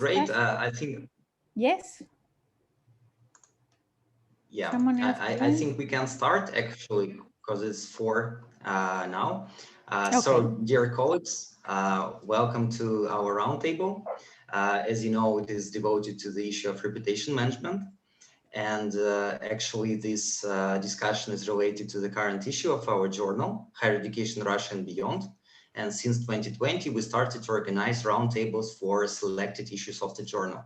Great. I think. Yes. Yeah, I think we can start actually because it's 4 now. Okay. So, dear colleagues, welcome to our roundtable. As you know, it is devoted to the issue of reputation management. And actually, this discussion is related to the current issue of our journal, Higher Education Russia and Beyond. And since 2020, we started to organize roundtables for selected issues of the journal.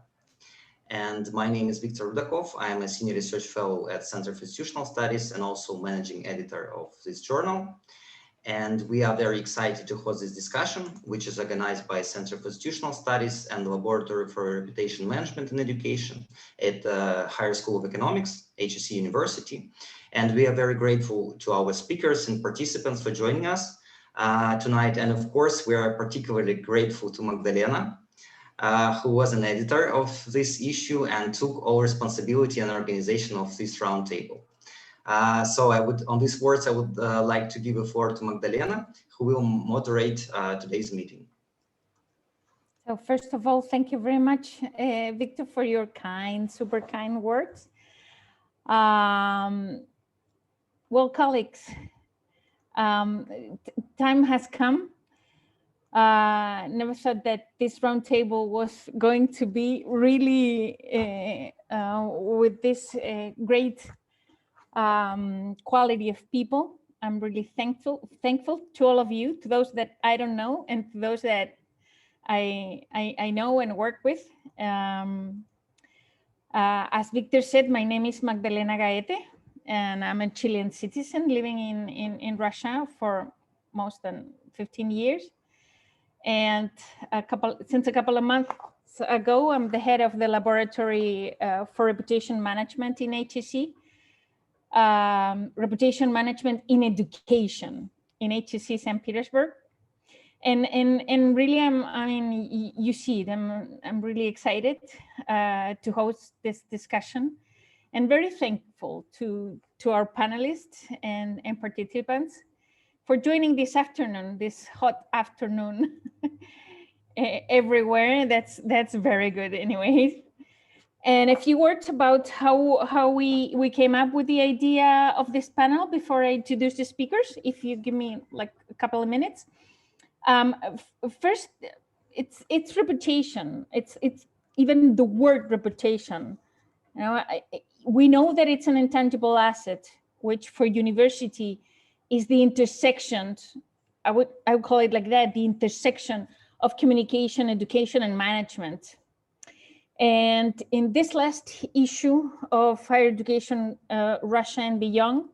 And my name is Viktor Rudakov. I am a senior research fellow at Center for Institutional Studies and also managing editor of this journal. And we are very excited to host this discussion, which is organized by Center for Institutional Studies and the Laboratory for Reputation Management and Education at the Higher School of Economics, HEC University. And we are very grateful to our speakers and participants for joining us tonight. And of course, we are particularly grateful to Magdalena, who was an editor of this issue and took all responsibility and organization of this roundtable. So on these words, I would like to give the floor to Magdalena, who will moderate today's meeting. So first of all, thank you very much, Victor, for your super kind words. Well, colleagues, time has come. Never thought that this roundtable was going to be really with this great quality of people. I'm really thankful to all of you, to those that I don't know and to those that I know and work with. As Victor said, my name is Magdalena Gaete, and I'm a Chilean citizen living in Russia for most than 15 years. And since a couple of months ago, I'm the head of the Laboratory for Reputation Management in HEC. Reputation Management in Education in HEC St. Petersburg. And really, you see it, I'm really excited to host this discussion and very thankful to our panelists and participants for joining this afternoon, this hot afternoon everywhere. That's very good anyways. And a few words about how we came up with the idea of this panel before I introduce the speakers, if you give me like a couple of minutes. First, it's reputation. It's even the word reputation. You know, we know that it's an intangible asset, which for university is the intersection. I would call it like that, the intersection of communication, education, and management. And in this last issue of Higher Education Russia and Beyond,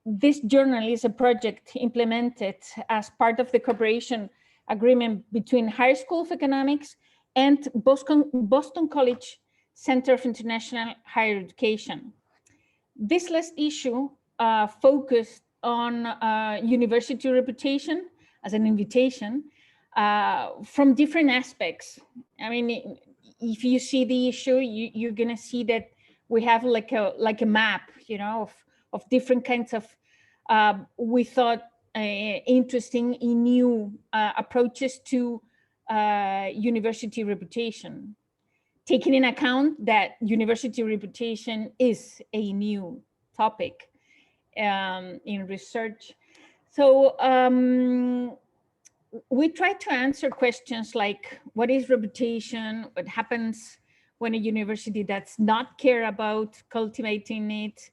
this journal is a project implemented as part of the cooperation agreement between Higher School of Economics and Boston College Center of International Higher Education. This last issue focused on university reputation as an invitation from different aspects. I mean, if you see the issue, you're gonna see that we have like a map, you know, of different kinds of we thought interesting and new approaches to university reputation, taking in account that university reputation is a new topic in research. So we try to answer questions like, what is reputation? What happens when a university does not care about cultivating it?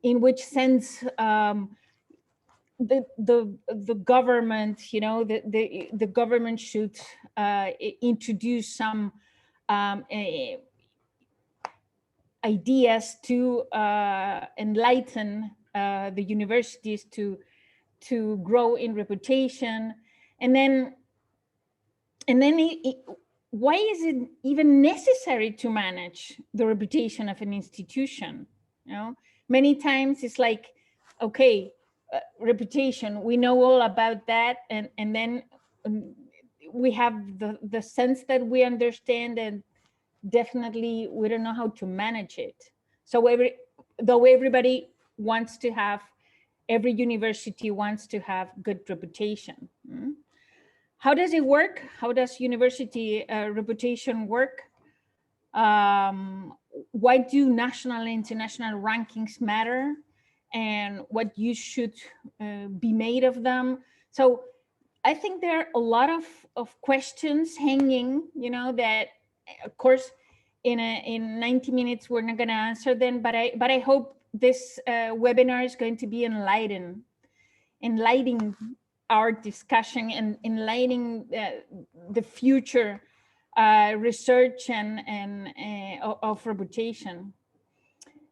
In which sense the government, you know, the government should introduce some ideas to enlighten the universities to grow in reputation, and then why is it even necessary to manage the reputation of an institution? You know, many times it's like, okay, reputation, we know all about that, and then we have the sense that we understand, and definitely we don't know how to manage it. So though everybody wants to have, every university wants to have good reputation. how does it work? How does university reputation work? Why do national and international rankings matter? And what you should be made of them? So I think there are a lot of questions hanging, you know, that of course in 90 minutes we're not going to answer them, but I hope this webinar is going to be enlightening our discussion and enlightening the future research and of reputation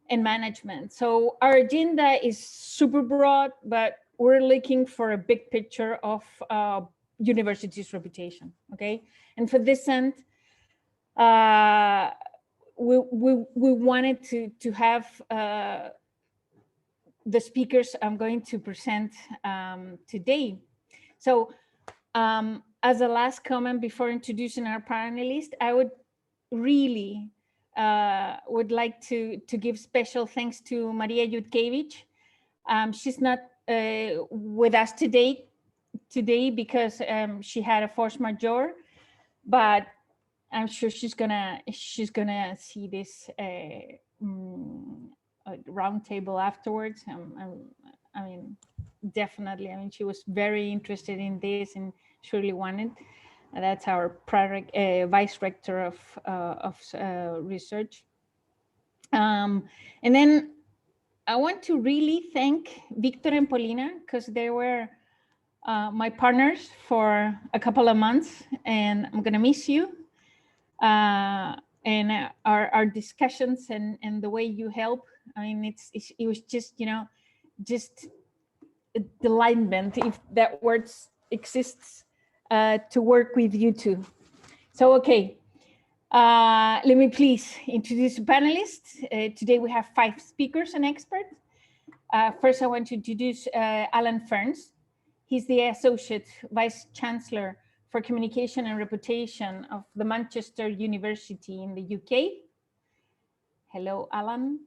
and management. So our agenda is super broad, but we're looking for a big picture of university's reputation, okay? And for this end, we wanted to have the speakers I'm going to present today. So as a last comment before introducing our panelists, I would really would like to give special thanks to Maria Jutkevich. She's not with us today because she had a force majeure, but I'm sure she's gonna see this roundtable afterwards. I mean, definitely. I mean, she was very interested in this and surely wanted. That's our vice rector of research. And then I want to really thank Victor and Paulina because they were my partners for a couple of months, and I'm gonna miss you. And our discussions and the way you help. I mean, it was just, you know, just delightment, if that word exists, to work with you two. So, okay, let me please introduce the panelists. Today we have 5 speakers and experts. First, I want to introduce Alan Ferns. He's the Associate Vice-Chancellor for Communication and Reputation of the Manchester University in the UK. Hello, Alan.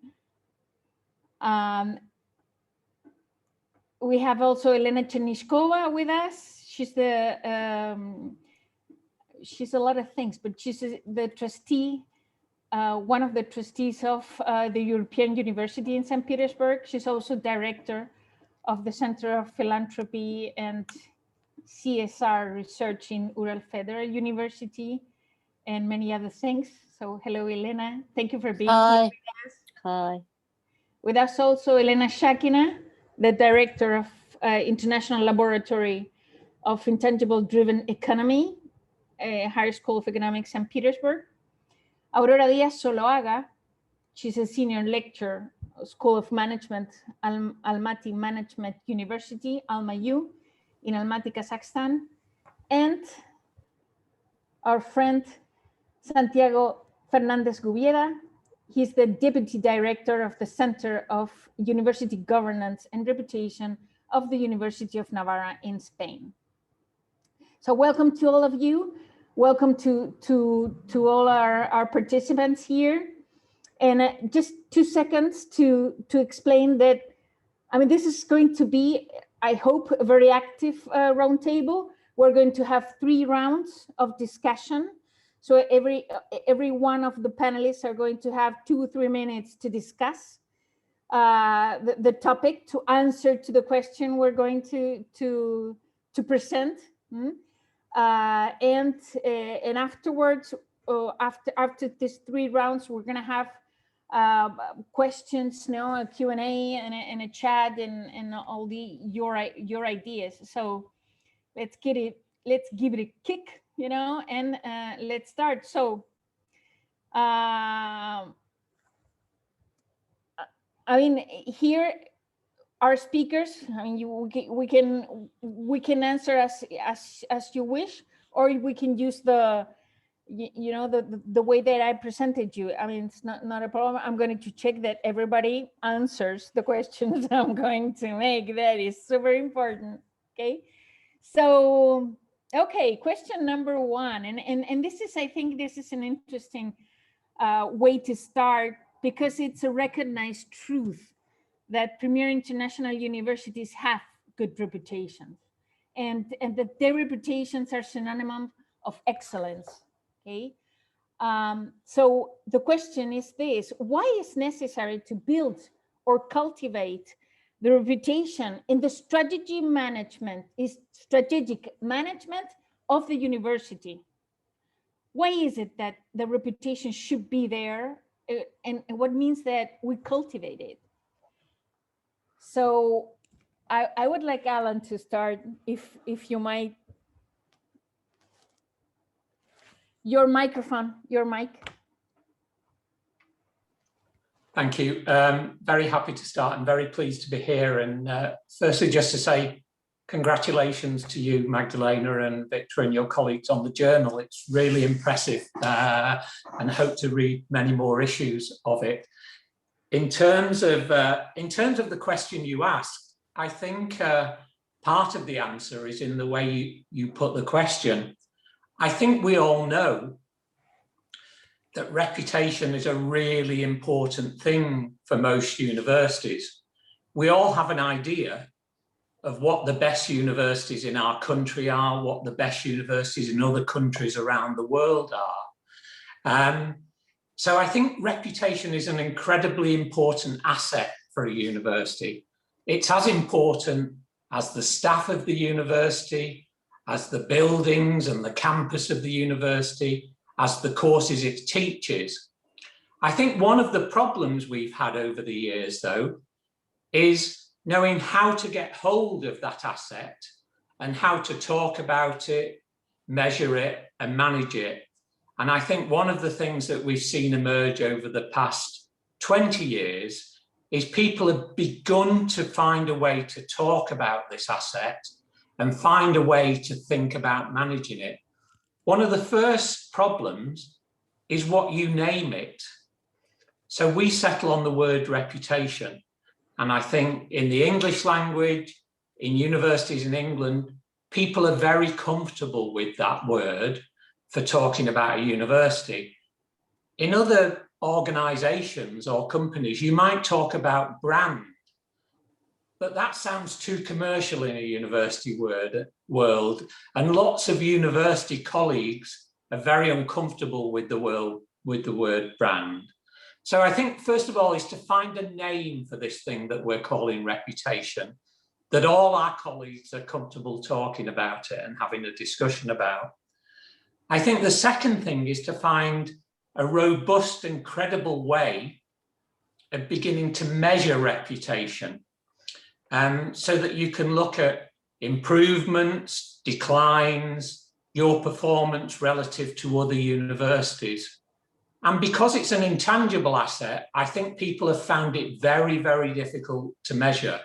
We have also Elena Chernishkova with us. She's she's a lot of things, but she's the trustee, one of the trustees of the European University in St. Petersburg. She's also director of the Center of Philanthropy and CSR research in Ural Federal University and many other things. So hello, Elena. Thank you for being here with us. Hi. With us also Elena Shakina, the director of International Laboratory of Intangible Driven Economy, Higher School of Economics, St. Petersburg. Aurora Diaz Soloaga, she's a senior lecturer, School of Management, Almaty Management University, AlmaU, in Almaty, Kazakhstan. And our friend, Santiago Fernandez Gubieda. He's the Deputy Director of the Center of University Governance and Reputation of the University of Navarra in Spain. So welcome to all of you. Welcome to all our participants here. And just 2 seconds to explain that, I mean, this is going to be, I hope, a very active roundtable. We're going to have 3 rounds of discussion. So every one of the panelists are going to have 2 or 3 minutes to discuss the topic, to answer to the question we're going to present. And afterwards, after these 3 rounds, we're going to have questions, a Q&A and a chat and all your ideas. So let's give it a kick, and let's start. So I mean, here our speakers, I mean, we can answer as you wish, or we can use the way that I presented you. I mean, it's not a problem. I'm going to check that everybody answers the questions I'm going to make. That is super important. Okay, so okay, question number 1, and this is, I think this is an interesting way to start, because it's a recognized truth that premier international universities have good reputations. and that their reputations are synonymous of excellence. Okay. So the question is this: why is necessary to build or cultivate the reputation in the strategic management of the university? Why is it that the reputation should be there, and what means that we cultivate it? So I would like Alan to start, if you might. Your microphone, your mic. Thank you. Very happy to start and very pleased to be here. And firstly, just to say congratulations to you, Magdalena and Victor and your colleagues on the journal. It's really impressive, and hope to read many more issues of it. In terms of the question you asked, I think part of the answer is in the way you put the question. I think we all know that reputation is a really important thing for most universities. We all have an idea of what the best universities in our country are, what the best universities in other countries around the world are. So I think reputation is an incredibly important asset for a university. It's as important as the staff of the university, as the buildings and the campus of the university, as the courses it teaches. I think one of the problems we've had over the years, though, is knowing how to get hold of that asset and how to talk about it, measure it, and manage it. And I think one of the things that we've seen emerge over the past 20 years is people have begun to find a way to talk about this asset and find a way to think about managing it. One of the first problems is what you name it. So we settle on the word reputation. And I think in the English language, in universities in England, people are very comfortable with that word for talking about a university. In other organizations or companies, you might talk about brand, but that sounds too commercial in a university world, and lots of university colleagues are very uncomfortable with the word brand. So I think, first of all, is to find a name for this thing that we're calling reputation, that all our colleagues are comfortable talking about it and having a discussion about. I think the second thing is to find a robust and credible way of beginning to measure reputation. So that you can look at improvements, declines, your performance relative to other universities. And because it's an intangible asset, I think people have found it very, very difficult to measure.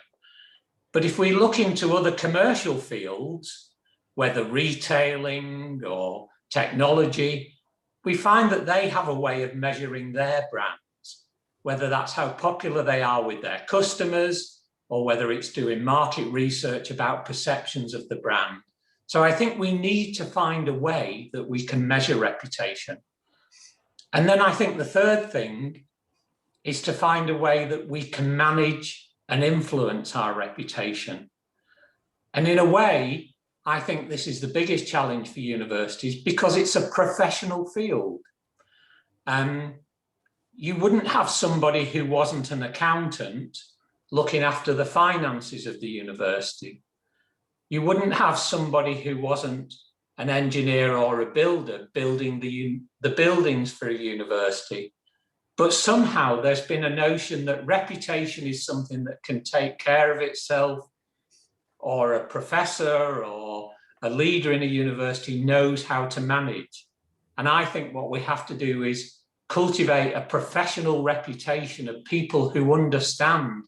But if we look into other commercial fields, whether retailing or technology, we find that they have a way of measuring their brands, whether that's how popular they are with their customers, or whether it's doing market research about perceptions of the brand. So I think we need to find a way that we can measure reputation. And then I think the third thing is to find a way that we can manage and influence our reputation. And in a way, I think this is the biggest challenge for universities because it's a professional field. You wouldn't have somebody who wasn't an accountant looking after the finances of the university. You wouldn't have somebody who wasn't an engineer or a builder building the buildings for a university. But somehow there's been a notion that reputation is something that can take care of itself, or a professor or a leader in a university knows how to manage. And I think what we have to do is cultivate a professional reputation of people who understand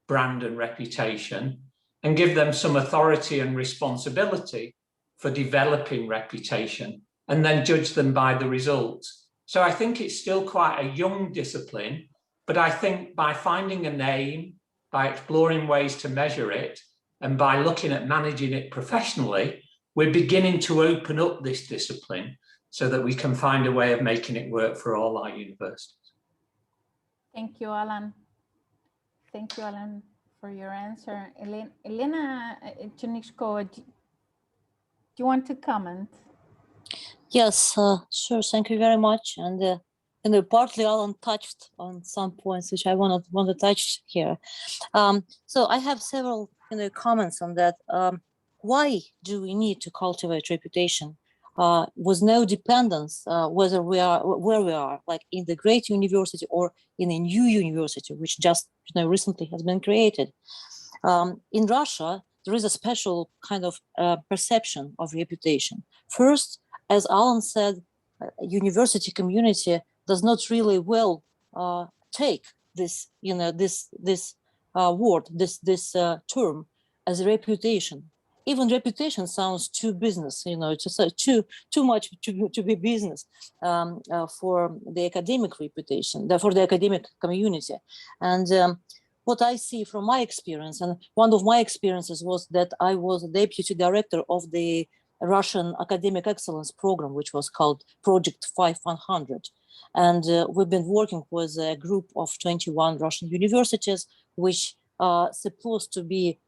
brand and reputation and give them some authority and responsibility for developing reputation and then judge them by the results. So I think it's still quite a young discipline, but I think by finding a name, by exploring ways to measure it, and by looking at managing it professionally, we're beginning to open up this discipline so that we can find a way of making it work for all our universities. Thank you, Alan. Thank you, Alan, for your answer. Elena Chernishkova, you want to comment? Yes, sure. Thank you very much. And partly Alan touched on some points which I want to touch here. So I have several comments on that. Why do we need to cultivate reputation with no dependence, whether we are where we are, like in the great university or in a new university, which just recently has been created? In Russia, there is a special kind of perception of reputation. First, as Alan said, university community does not really well take this, this word, this term as a reputation. Even reputation sounds too business, too much to be business for the academic reputation, for the academic community. And what I see from my experience, and one of my experiences was that I was a deputy director of the Russian Academic Excellence Program, which was called Project 5100. And we've been working with a group of 21 Russian universities, which are supposed to be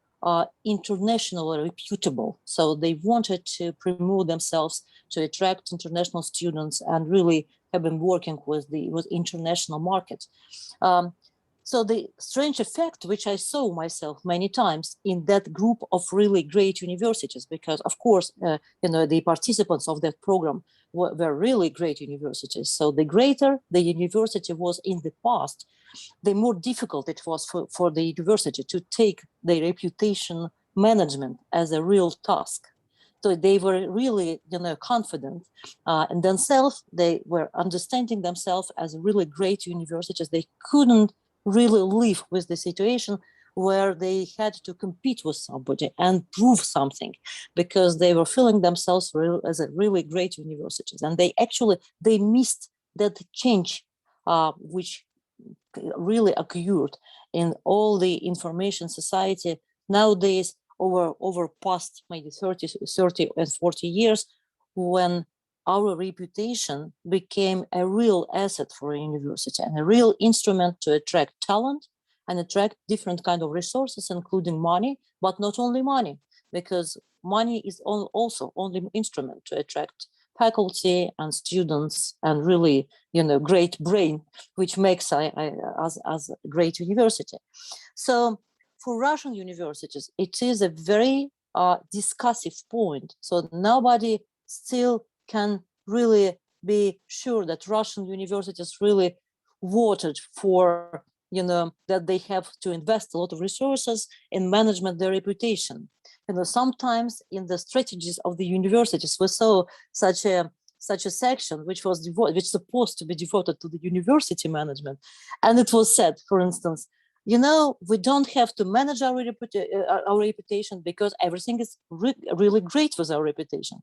internationally reputable. So they wanted to promote themselves to attract international students and really have been working with the international market. So the strange effect, which I saw myself many times in that group of really great universities, because of course, the participants of that program were really great universities. So the greater the university was in the past, the more difficult it was for the university to take the reputation management as a real task. So they were really, confident in themselves. They were understanding themselves as really great universities. They couldn't really live with the situation where they had to compete with somebody and prove something, because they were feeling themselves as a really great universities. And they missed that change, which really occurred in all the information society nowadays over past maybe 30 and 40 years, when our reputation became a real asset for a university and a real instrument to attract talent and attract different kind of resources, including money, but not only money, because money is also only instrument to attract faculty and students and really, great brain, which makes us a great university. So for Russian universities, it is a very discussive point. So nobody still can really be sure that Russian universities really voted for, that they have to invest a lot of resources in management their reputation. Sometimes in the strategies of the universities, we saw such a section which was supposed to be devoted to the university management, and it was said, for instance, we don't have to manage our reputation because everything is really great with our reputation.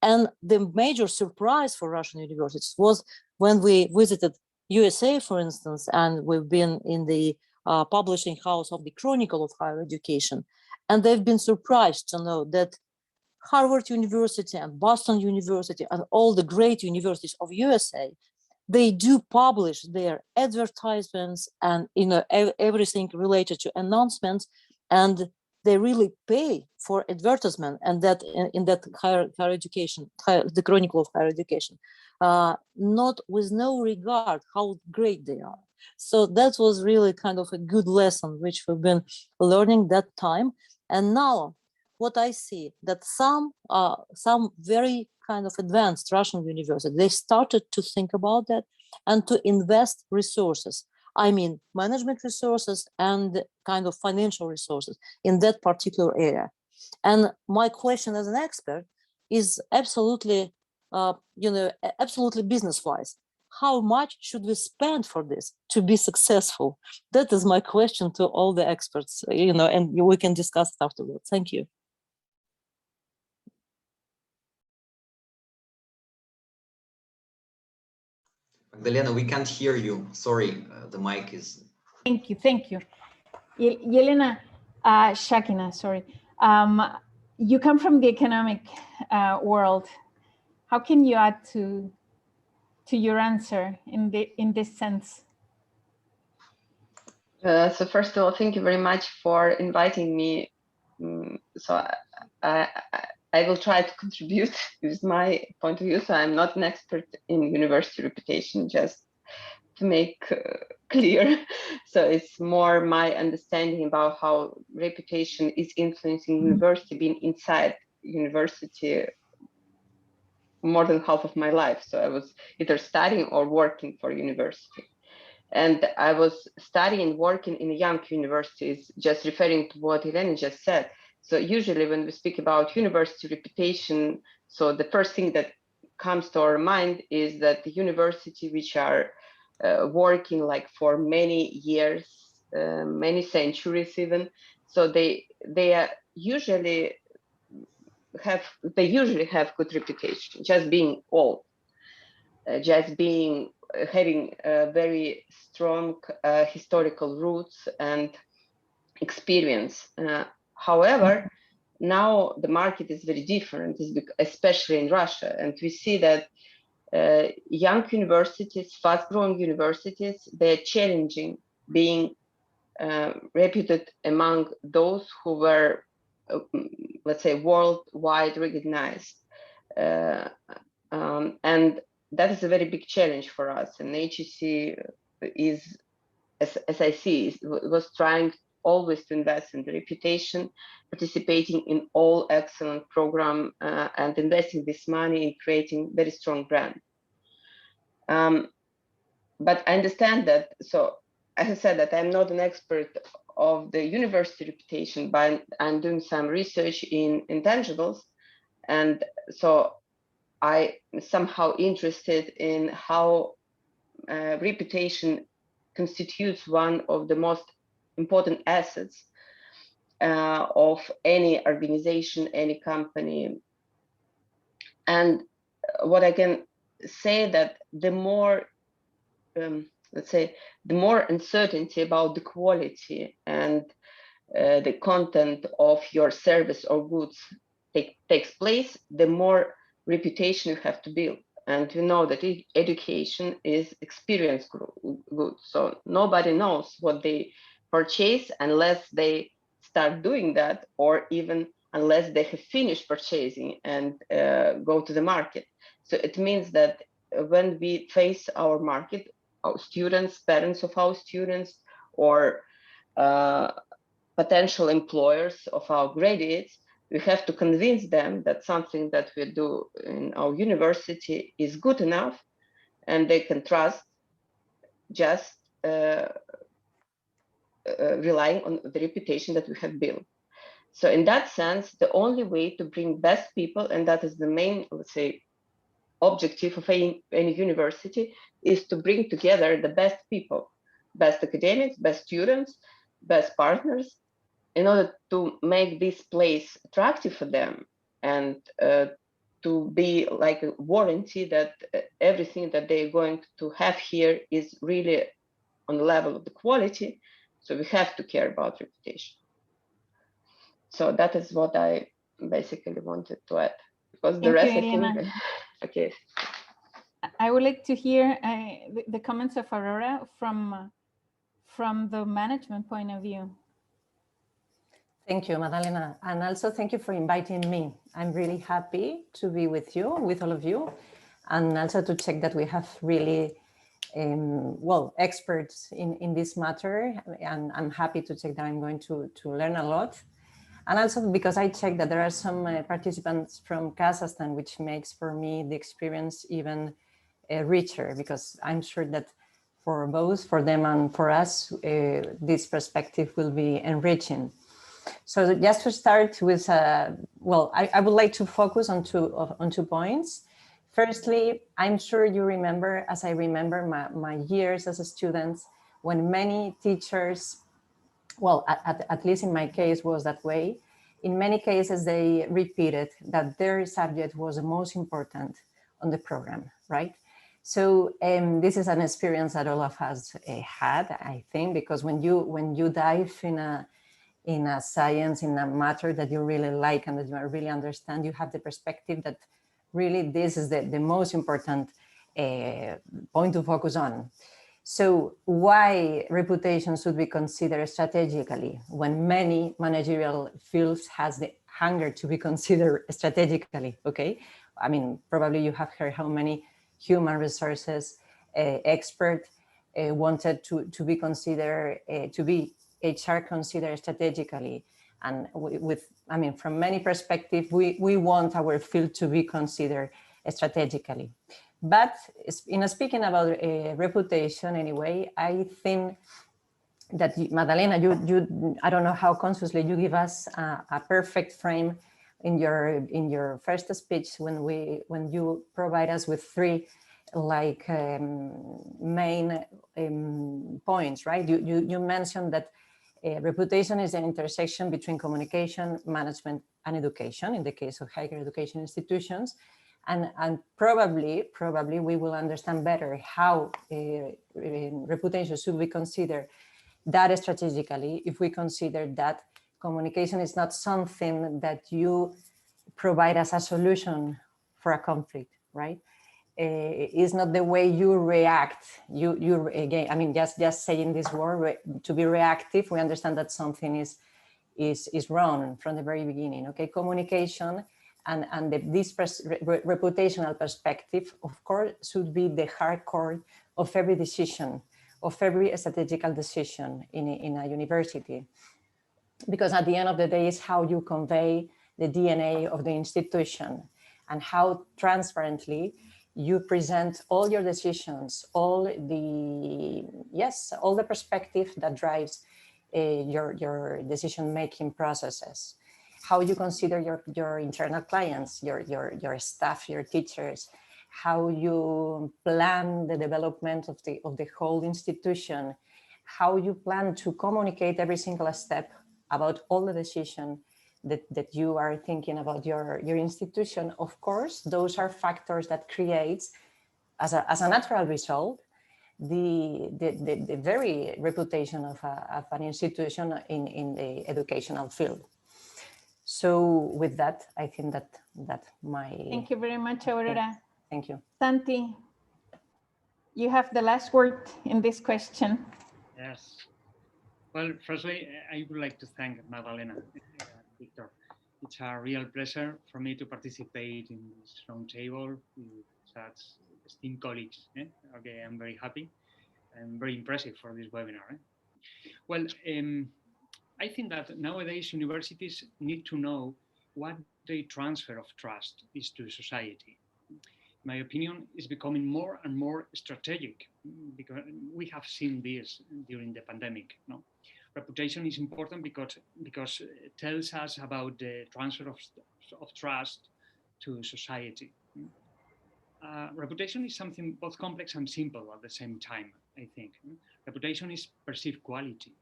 And the major surprise for Russian universities was when we visited USA, for instance, and we've been in the publishing house of the Chronicle of Higher Education. And they've been surprised to know that Harvard University and Boston University and all the great universities of USA, they do publish their advertisements and everything related to announcements, and they really pay for advertisement, and that in that higher education, the Chronicle of Higher Education, not with no regard how great they are. So that was really kind of a good lesson which we've been learning that time. And now what I see that some very kind of advanced Russian universities, they started to think about that and to invest resources. I mean, management resources and kind of financial resources in that particular area. And my question as an expert is absolutely, absolutely business-wise. How much should we spend for this to be successful? That is my question to all the experts, and we can discuss it afterwards. Thank you. Elena, we can't hear you. Sorry, the mic is... Thank you. Elena, Shakina, sorry. You come from the economic world. How can you add to your answer in this sense? So first of all, thank you very much for inviting me. So I will try to contribute with my point of view. So I'm not an expert in university reputation, just to make clear. So it's more my understanding about how reputation is influencing university, being inside university more than half of my life. So I was either studying or working for university. And I was studying and working in young universities, just referring to what Elena just said. So usually when we speak about university reputation, so the first thing that comes to our mind is that the university which are working like for many years, many centuries even, so they are usually have good reputation, just being old, just being having very strong historical roots and experience. However, now the market is very different, especially in Russia, and we see that young universities, fast-growing universities, they're challenging being reputed among those who were, let's say, worldwide recognized. And that is a very big challenge for us. And HEC is, as I see, was trying always to invest in the reputation, participating in all excellent program, and investing this money in creating very strong brand. But I understand that, so as I said, that I'm not an expert of the university reputation, but I'm doing some research in intangibles. And so I somehow interested in how reputation constitutes one of the most important assets of any organization, any company. And what I can say that the more, let's say, the more uncertainty about the quality and the content of your service or goods takes place, the more reputation you have to build. And we know that education is experience good. So nobody knows what they purchase unless they start doing that, or even unless they have finished purchasing and go to the market. So it means that when we face our market, our students, parents of our students, or potential employers of our graduates, we have to convince them that something that we do in our university is good enough, and they can trust just relying on the reputation that we have built. So in that sense, the only way to bring best people, and that is the main, let's say, objective of any university, is to bring together the best people, best academics, best students, best partners, in order to make this place attractive for them, and to be like a warranty that everything that they're going to have here is really on the level of the quality. So we have to care about reputation. So that is what I basically wanted to add, because the rest, I think, okay. I would like to hear the comments of Aurora from the management point of view. Thank you, Magdalena. And also thank you for inviting me. I'm really happy to be with you, with all of you, and also to check that we have really, well, experts in this matter. And I'm happy to check that I'm going to learn a lot. And also because I checked that there are some participants from Kazakhstan, which makes for me the experience even richer, because I'm sure that for both, for them and for us, this perspective will be enriching. So just to start with, well, I would like to focus on two points. Firstly, I'm sure you remember, as I remember my years as a student, when many teachers, well, at least in my case was that way. In many cases, they repeated that their subject was the most important on the program, right? So this is an experience that all of us had, I think, because when you dive in a science, in a matter that you really like and that you really understand, you have the perspective that really this is the most important point to focus on. So why reputation should be considered strategically when many managerial fields hunger to be considered strategically, okay? I mean, probably you have heard how many human resources expert wanted to be considered, to be HR considered strategically. And I mean, from many perspectives, we want our field to be considered strategically. But in speaking about reputation anyway, I think that Magdalena, you I don't know how consciously you give us a perfect frame in your first speech when you provide us with three like main points, right? You mentioned that reputation is an intersection between communication, management, and education in the case of higher education institutions. And probably we will understand better how reputation should be considered that strategically if we consider that communication is not something that you provide as a solution for a conflict, right? It's not the way you react. You again, I mean, just saying this word, to be reactive, we understand that something is wrong from the very beginning, okay? Communication and this reputational perspective, of course, should be the hard core of every decision, of every strategical decision in a university. Because at the end of the day, it's how you convey the DNA of the institution and how transparently you present all your decisions, all the perspective that drives your decision-making processes. How you consider your internal clients, your staff, your teachers, how you plan the development of the whole institution, how you plan to communicate every single step about all the decisions that you are thinking about your institution. Of course, those are factors that creates, as a natural result, the very reputation of an institution in the educational field. So with that, I think that my... Thank you very much, Aurora. Thank you. Santi, you have the last word in this question. Yes. Well, firstly, I would like to thank Magdalena, Victor. It's a real pleasure for me to participate in this roundtable with such esteemed colleagues. Okay, I'm very happy and very impressive for this webinar. Well, I think that nowadays universities need to know what the transfer of trust is to society. In my opinion, is becoming more and more strategic because we have seen this during the pandemic. No? Reputation is important because it tells us about the transfer of trust to society. Reputation is something both complex and simple at the same time, I think. Reputation is perceived quality.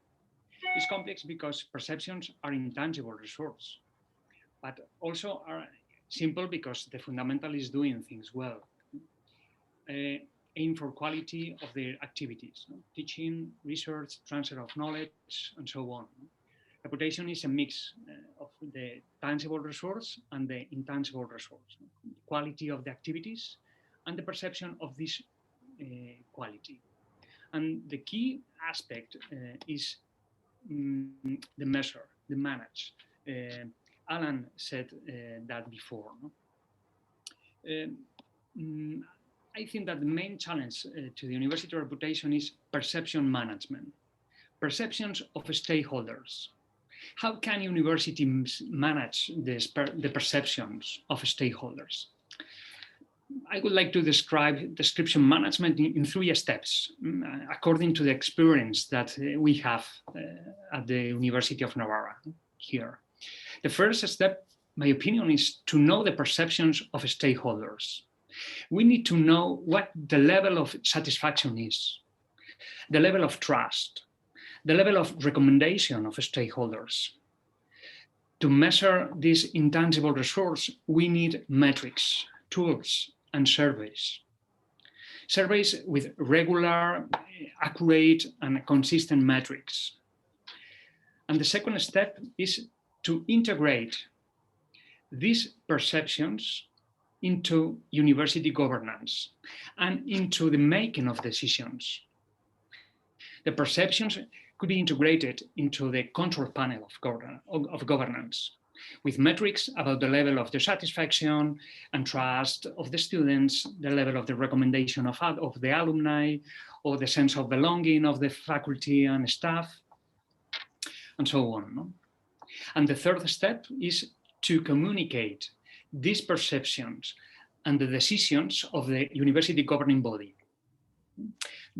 It's complex because perceptions are intangible resources, but also are simple because the fundamental is doing things well. Aim for quality of their activities, teaching, research, transfer of knowledge, and so on. Reputation is a mix of the tangible resource and the intangible resource, quality of the activities and the perception of this quality. And the key aspect is the measure, the manage. Alan said that before. I think that the main challenge to the university reputation is perception management, perceptions of stakeholders. How can universities manage the perceptions of stakeholders? I would like to describe description management in 3 steps, according to the experience that we have at the University of Navarra here. The first step, my opinion, is to know the perceptions of stakeholders. We need to know what the level of satisfaction is, the level of trust, the level of recommendation of stakeholders. To measure this intangible resource, we need metrics, tools, and surveys. Surveys with regular, accurate, and consistent metrics. And the second step is to integrate these perceptions into university governance and into the making of decisions. The perceptions could be integrated into the control panel of governance. with metrics about the level of the satisfaction and trust of the students, the level of the recommendation of the alumni, or the sense of belonging of the faculty and staff, and so on. No? And the third step is to communicate these perceptions and the decisions of the university governing body,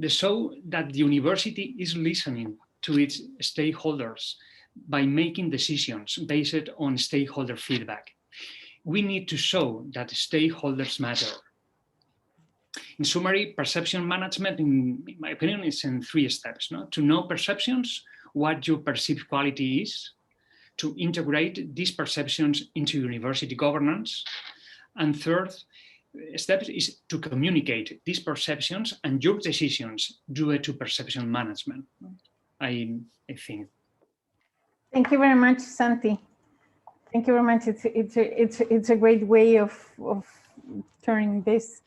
so that the university is listening to its stakeholders by making decisions based on stakeholder feedback. We need to show that stakeholders matter. In summary, perception management, in my opinion, is in 3 steps. No? To know perceptions, what your perceived quality is, to integrate these perceptions into university governance, and third step is to communicate these perceptions and your decisions due to perception management. I think. Thank you very much, Santi. Thank you very much. It's a great way of turning this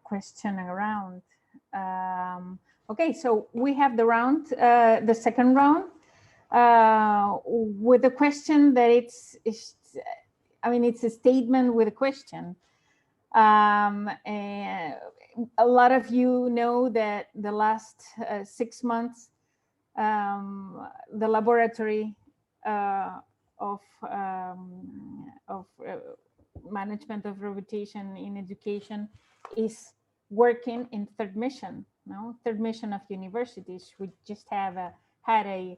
question around. Okay, so we have the round, the second round, with a question that it's a statement with a question. And a lot of you know that the last 6 months, the laboratory of management of reputation in education is working in third mission. No, third mission of universities. We just had a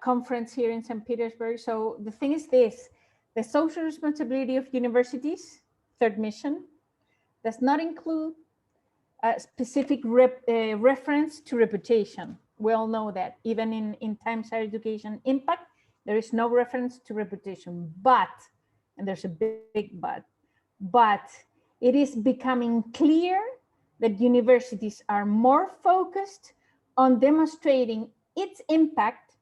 conference here in St. Petersburg. So the thing is this: the social responsibility of universities, third mission, does not include a specific reference to reputation. We all know that. Even in Times Higher Education Impact, there is no reference to reputation. But, and there's a big but it is becoming clear that universities are more focused on demonstrating its impact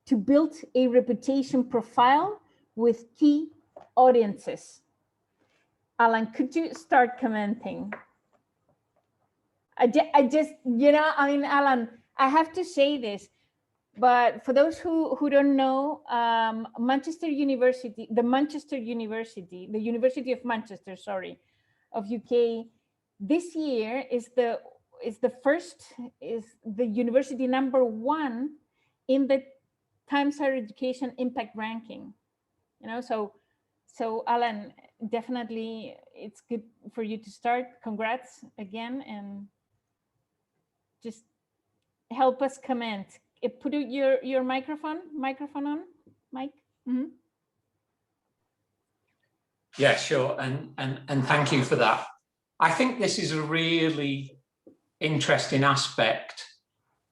to build a reputation profile with key audiences. Alan, could you start commenting? I just, Alan, I have to say this, but for those who don't know, Manchester University, the University of Manchester, sorry, of UK, this year is the university #1 in the Times Higher Education Impact Ranking. So Alan, definitely it's good for you to start. Congrats again, and just help us comment. Put your microphone on, Mike. Mm-hmm. Yeah, sure, and thank you for that. I think this is a really interesting aspect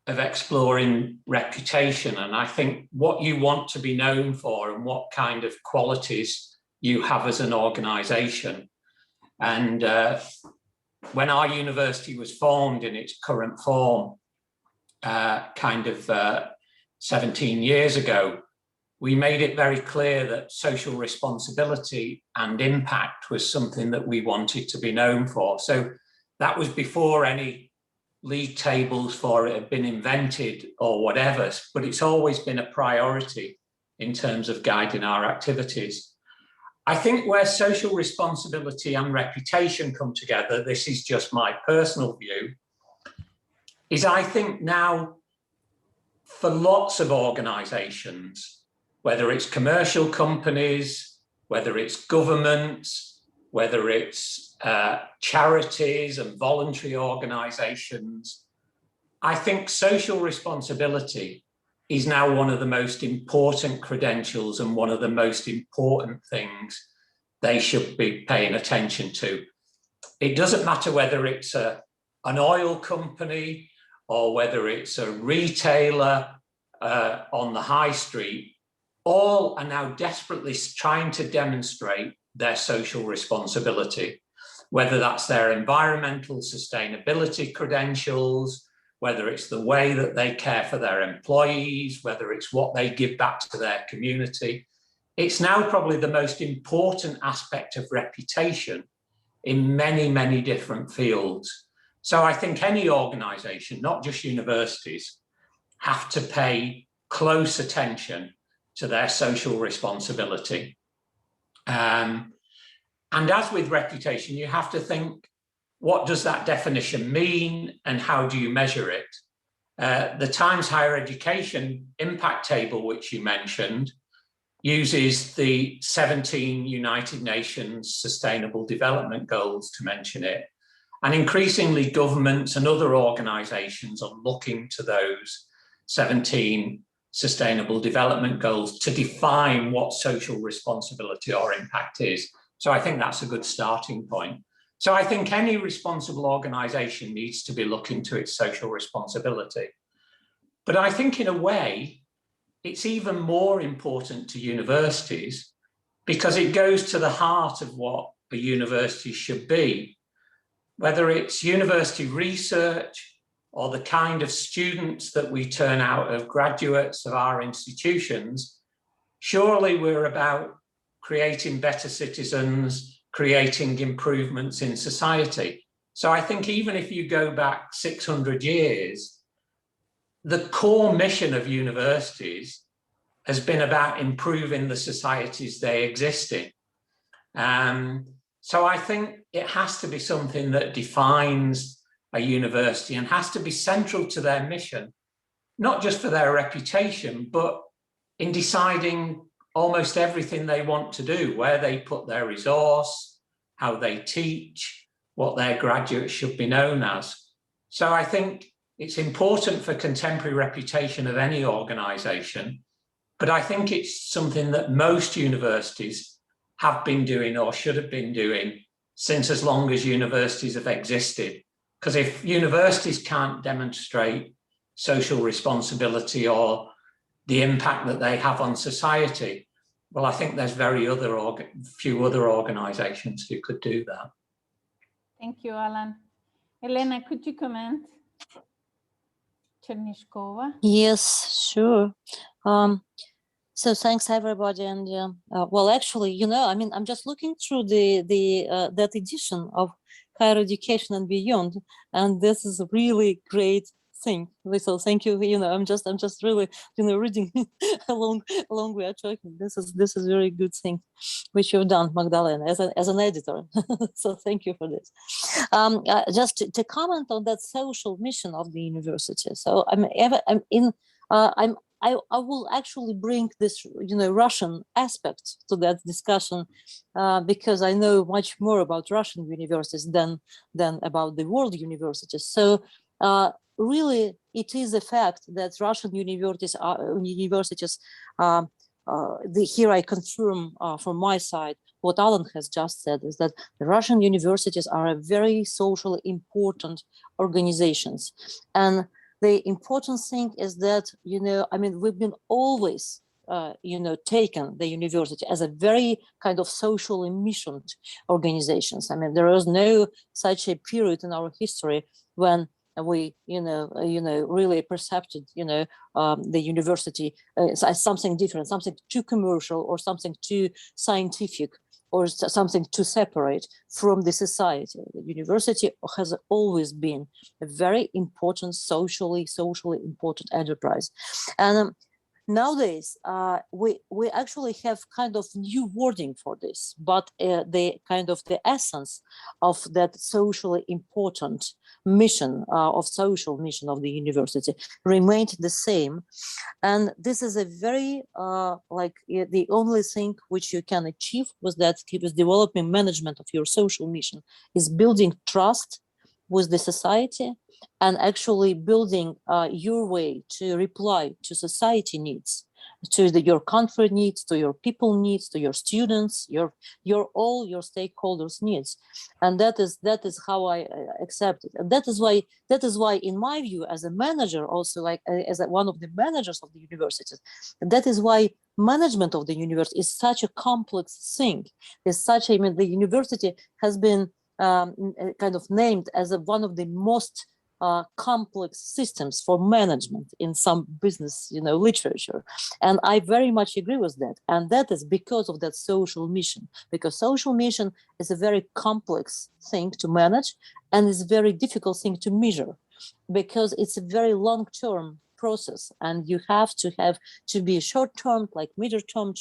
of exploring reputation, and I think what you want to be known for and what kind of qualities you have as an organisation. And when our university was formed in its current form, 17 years ago, we made it very clear that social responsibility and impact was something that we wanted to be known for. So that was before any league tables for it had been invented or whatever, but it's always been a priority in terms of guiding our activities. I think where social responsibility and reputation come together, this is just my personal view, is I think now for lots of organisations, whether it's commercial companies, whether it's governments, whether it's charities and voluntary organisations, I think social responsibility is now one of the most important credentials and one of the most important things they should be paying attention to. It doesn't matter whether it's an oil company or whether it's a retailer on the high street. All are now desperately trying to demonstrate their social responsibility, whether that's their environmental sustainability credentials, whether it's the way that they care for their employees, whether it's what they give back to their community. It's now probably the most important aspect of reputation in many, many different fields. So I think any organisation, not just universities, have to pay close attention to their social responsibility. And as with reputation, you have to think, what does that definition mean and how do you measure it? The Times Higher Education impact table, which you mentioned, uses the 17 United Nations Sustainable Development Goals, to mention it. And increasingly governments and other organizations are looking to those 17 Sustainable Development Goals to define what social responsibility or impact is. So I think that's a good starting point. So I think any responsible organization needs to be looking to its social responsibility. But I think in a way, it's even more important to universities because it goes to the heart of what a university should be. Whether it's university research or the kind of students that we turn out of graduates of our institutions, surely we're about creating better citizens, creating improvements in society. So I think even if you go back 600 years, the core mission of universities has been about improving the societies they exist in. So I think it has to be something that defines a university and has to be central to their mission, not just for their reputation, but in deciding almost everything they want to do, where they put their resource, how they teach, what their graduates should be known as. So I think it's important for contemporary reputation of any organisation, but I think it's something that most universities have been doing or should have been doing since as long as universities have existed. Because if universities can't demonstrate social responsibility or the impact that they have on society, well, I think there's few other organizations who could do that. Thank you, Alan. Elena, could you comment? Chernishkova. Yes, sure. So thanks everybody, and well, actually, you know, I mean, I'm just looking through that edition of Higher Education and Beyond, and this is a really great thing. So thank you. You know, I'm just really, you know, reading along we are talking. This is very good thing which you've done, Magdalena, as an editor. So thank you for this. Just to comment on that social mission of the university. So I will actually bring this, you know, Russian aspect to that discussion because I know much more about Russian universities than about the world universities. So really, it is a fact that Russian universities here I confirm from my side what Alan has just said, is that the Russian universities are a very socially important organizations. And the important thing is that, you know, I mean, we've been always, you know, taken the university as a very kind of socially missioned organizations. I mean, there was no such a period in our history when we, you know, really perceived, you know, the university as something different, something too commercial or something too scientific or something to separate from the society. The university has always been a very important, socially important enterprise. And nowadays, we actually have kind of new wording for this, but the kind of the essence of that socially important mission, of social mission of the university remained the same. And this is a very, like the only thing which you can achieve with that, with developing management of your social mission, is building trust with the society and actually building your way to reply to society needs, to your country needs, to your people needs, to your students, all your stakeholders needs. And that is how I accept it. And that is why in my view, as a manager, also like as one of the managers of the universities, that is why management of the university is such a complex thing. It's such, I mean, the university has been kind of named as one of the most complex systems for management in some business, you know, literature. And I very much agree with that. And that is because of that social mission, because social mission is a very complex thing to manage and is a very difficult thing to measure, because it's a very long-term process, and you have to be short-term, like middle-term,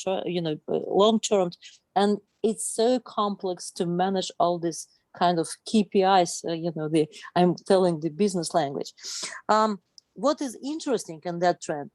long-term, and it's so complex to manage all this kind of KPIs. I'm telling the business language. What is interesting in that trend,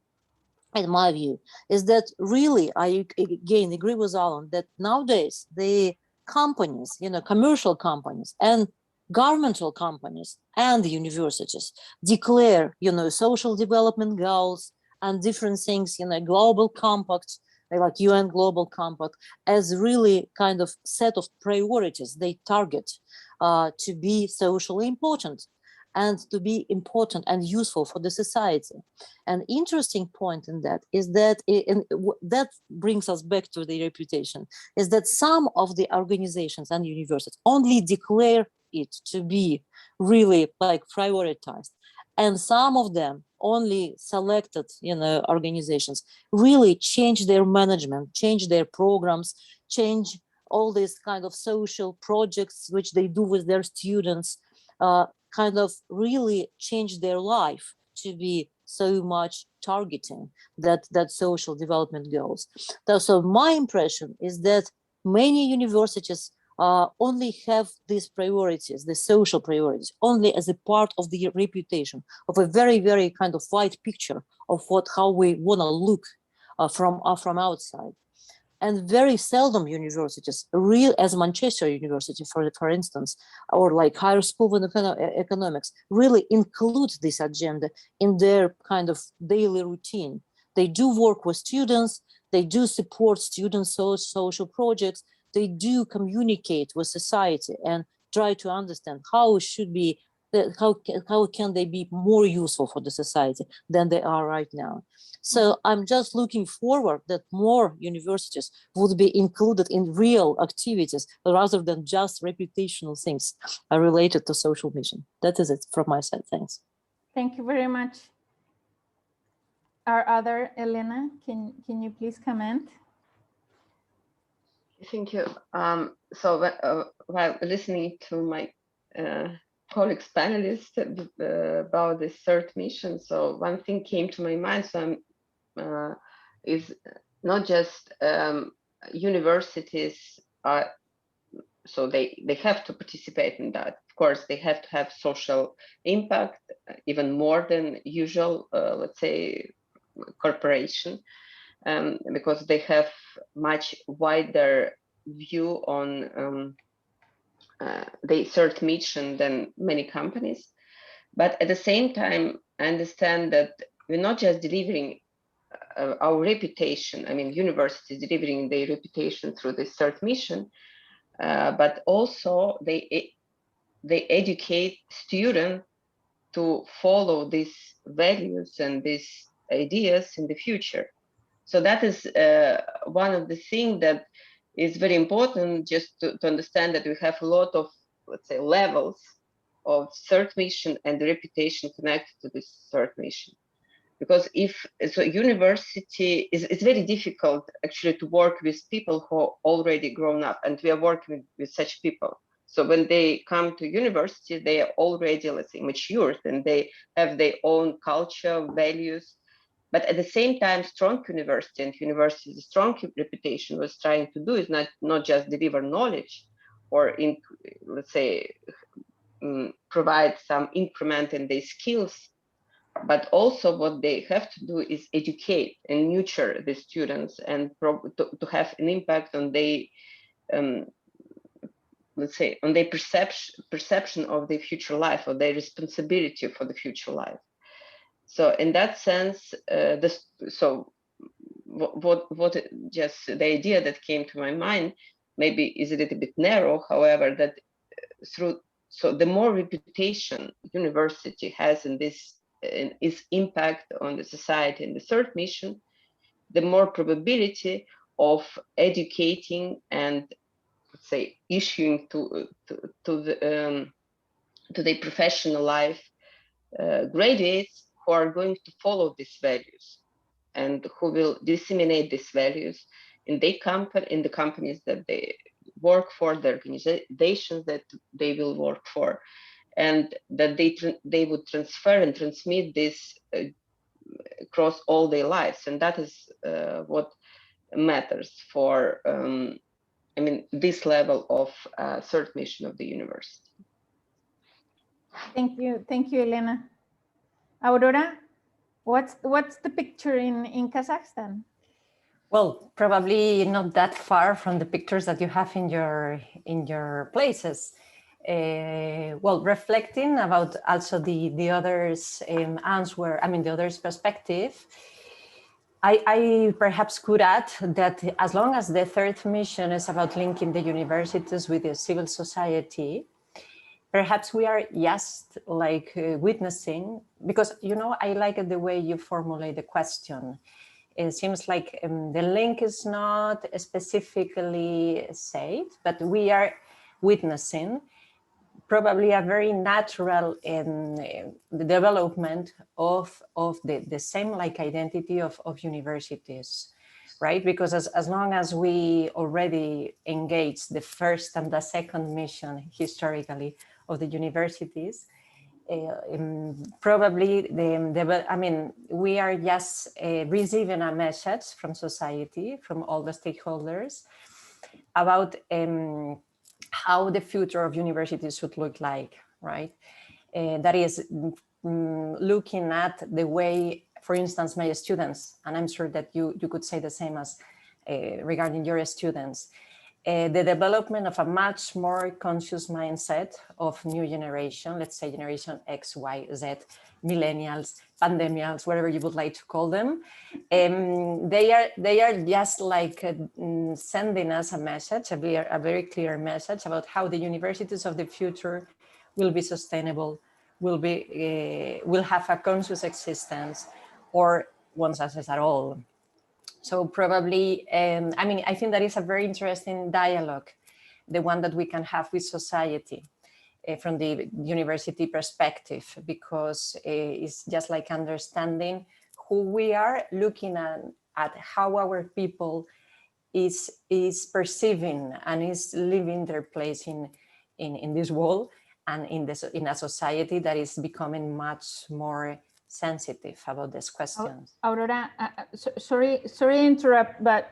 in my view, is that really, I again agree with Alan that nowadays the companies, commercial companies and governmental companies and the universities declare, social development goals and different things, global compacts, like UN Global Compact, as really kind of set of priorities they target to be socially important and to be important and useful for the society. An interesting point in that is that, that brings us back to the reputation, is that some of the organizations and universities only declare it to be really like prioritized, and some of them, only selected organizations, really change their management, change their programs, change all these kind of social projects which they do with their students, kind of really change their life to be so much targeting that social development goals. So my impression is that many universities only have these priorities, the social priorities, only as a part of the reputation of a very, very kind of wide picture of how we want to look from outside. And very seldom universities, as Manchester University, for instance, or like Higher School of Economics, really include this agenda in their kind of daily routine. They do work with students, they do support students' social projects, they do communicate with society and try to understand how can they be more useful for the society than they are right now. So I'm just looking forward that more universities would be included in real activities rather than just reputational things related to social mission. That is it from my side. Thanks. Thank you very much. Our other Elena, can you please comment? Thank you. So while listening to my colleagues, panelists about the third mission, so one thing came to my mind. So is not just universities so they have to participate in that. Of course, they have to have social impact, even more than usual, let's say, corporation, because they have much wider view on the third mission than many companies. But at the same time, I understand that we're not just delivering our reputation. I mean, universities delivering their reputation through this third mission, but also they educate students to follow these values and these ideas in the future. So that is one of the things that is very important, just to understand that we have a lot of, let's say, levels of third mission and the reputation connected to this third mission. Because university it's very difficult actually to work with people who are already grown up, and we are working with such people. So when they come to university, they are already, let's say, matured, and they have their own culture, values. But at the same time, strong university and university's strong reputation was trying to do is not just deliver knowledge or let's say provide some increment in their skills, but also what they have to do is educate and nurture the students and to have an impact on their, let's say, on their perception of their future life, or their responsibility for the future life. So in that sense, what just the idea that came to my mind maybe is a little bit narrow. However, that so the more reputation university has in this its impact on the society and the third mission, the more probability of educating and, let's say, issuing to the professional life graduates who are going to follow these values and who will disseminate these values in the companies that they work for, the organizations that they will work for, and that they would transfer and transmit these across all their lives, and that is what matters for I mean, this level of third mission of the university. Thank you, Elena. Aurora, what's the picture in Kazakhstan? Well, probably not that far from the pictures that you have in your places. Well, reflecting about also the others' answer, I mean the others' perspective, I perhaps could add that as long as the third mission is about linking the universities with the civil society, perhaps we are just like witnessing, because, you know, I like the way you formulate the question. It seems like the link is not specifically said, but we are witnessing probably a very natural the development of the same like identity of universities, right? Because as long as we already engage the first and the second mission historically of the universities, probably I mean, we are just receiving a message from society, from all the stakeholders about how the future of universities should look like, right? That is looking at the way, for instance, my students, and I'm sure that you could say the same as regarding your students, the development of a much more conscious mindset of new generation, let's say generation X, Y, Z, millennials, pandemials, whatever you would like to call them. They are just like sending us a message, a very clear message about how the universities of the future will be sustainable, will have a conscious existence, or won't exist at all. So probably, I mean, I think that is a very interesting dialogue, the one that we can have with society from the university perspective, because it's just like understanding who we are, looking at how our people is perceiving and is living their place in this world, and in a society that is becoming much more sensitive about these questions. Aurora, sorry to interrupt, but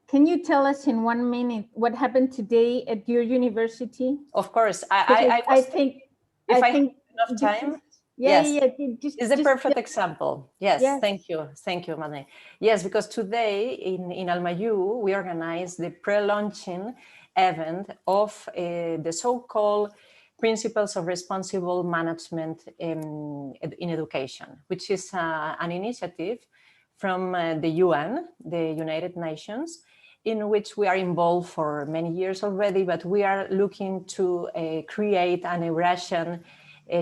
can you tell us in 1 minute what happened today at your university? Of course, I think if I have enough time. Yes. It's a perfect example. Yes, thank you, Madeleine. Yes, because today in Almayu we organized the pre-launching event of the so-called Principles of Responsible Management in Education, which is an initiative from the UN, the United Nations, in which we are involved for many years already, but we are looking to create an Eurasian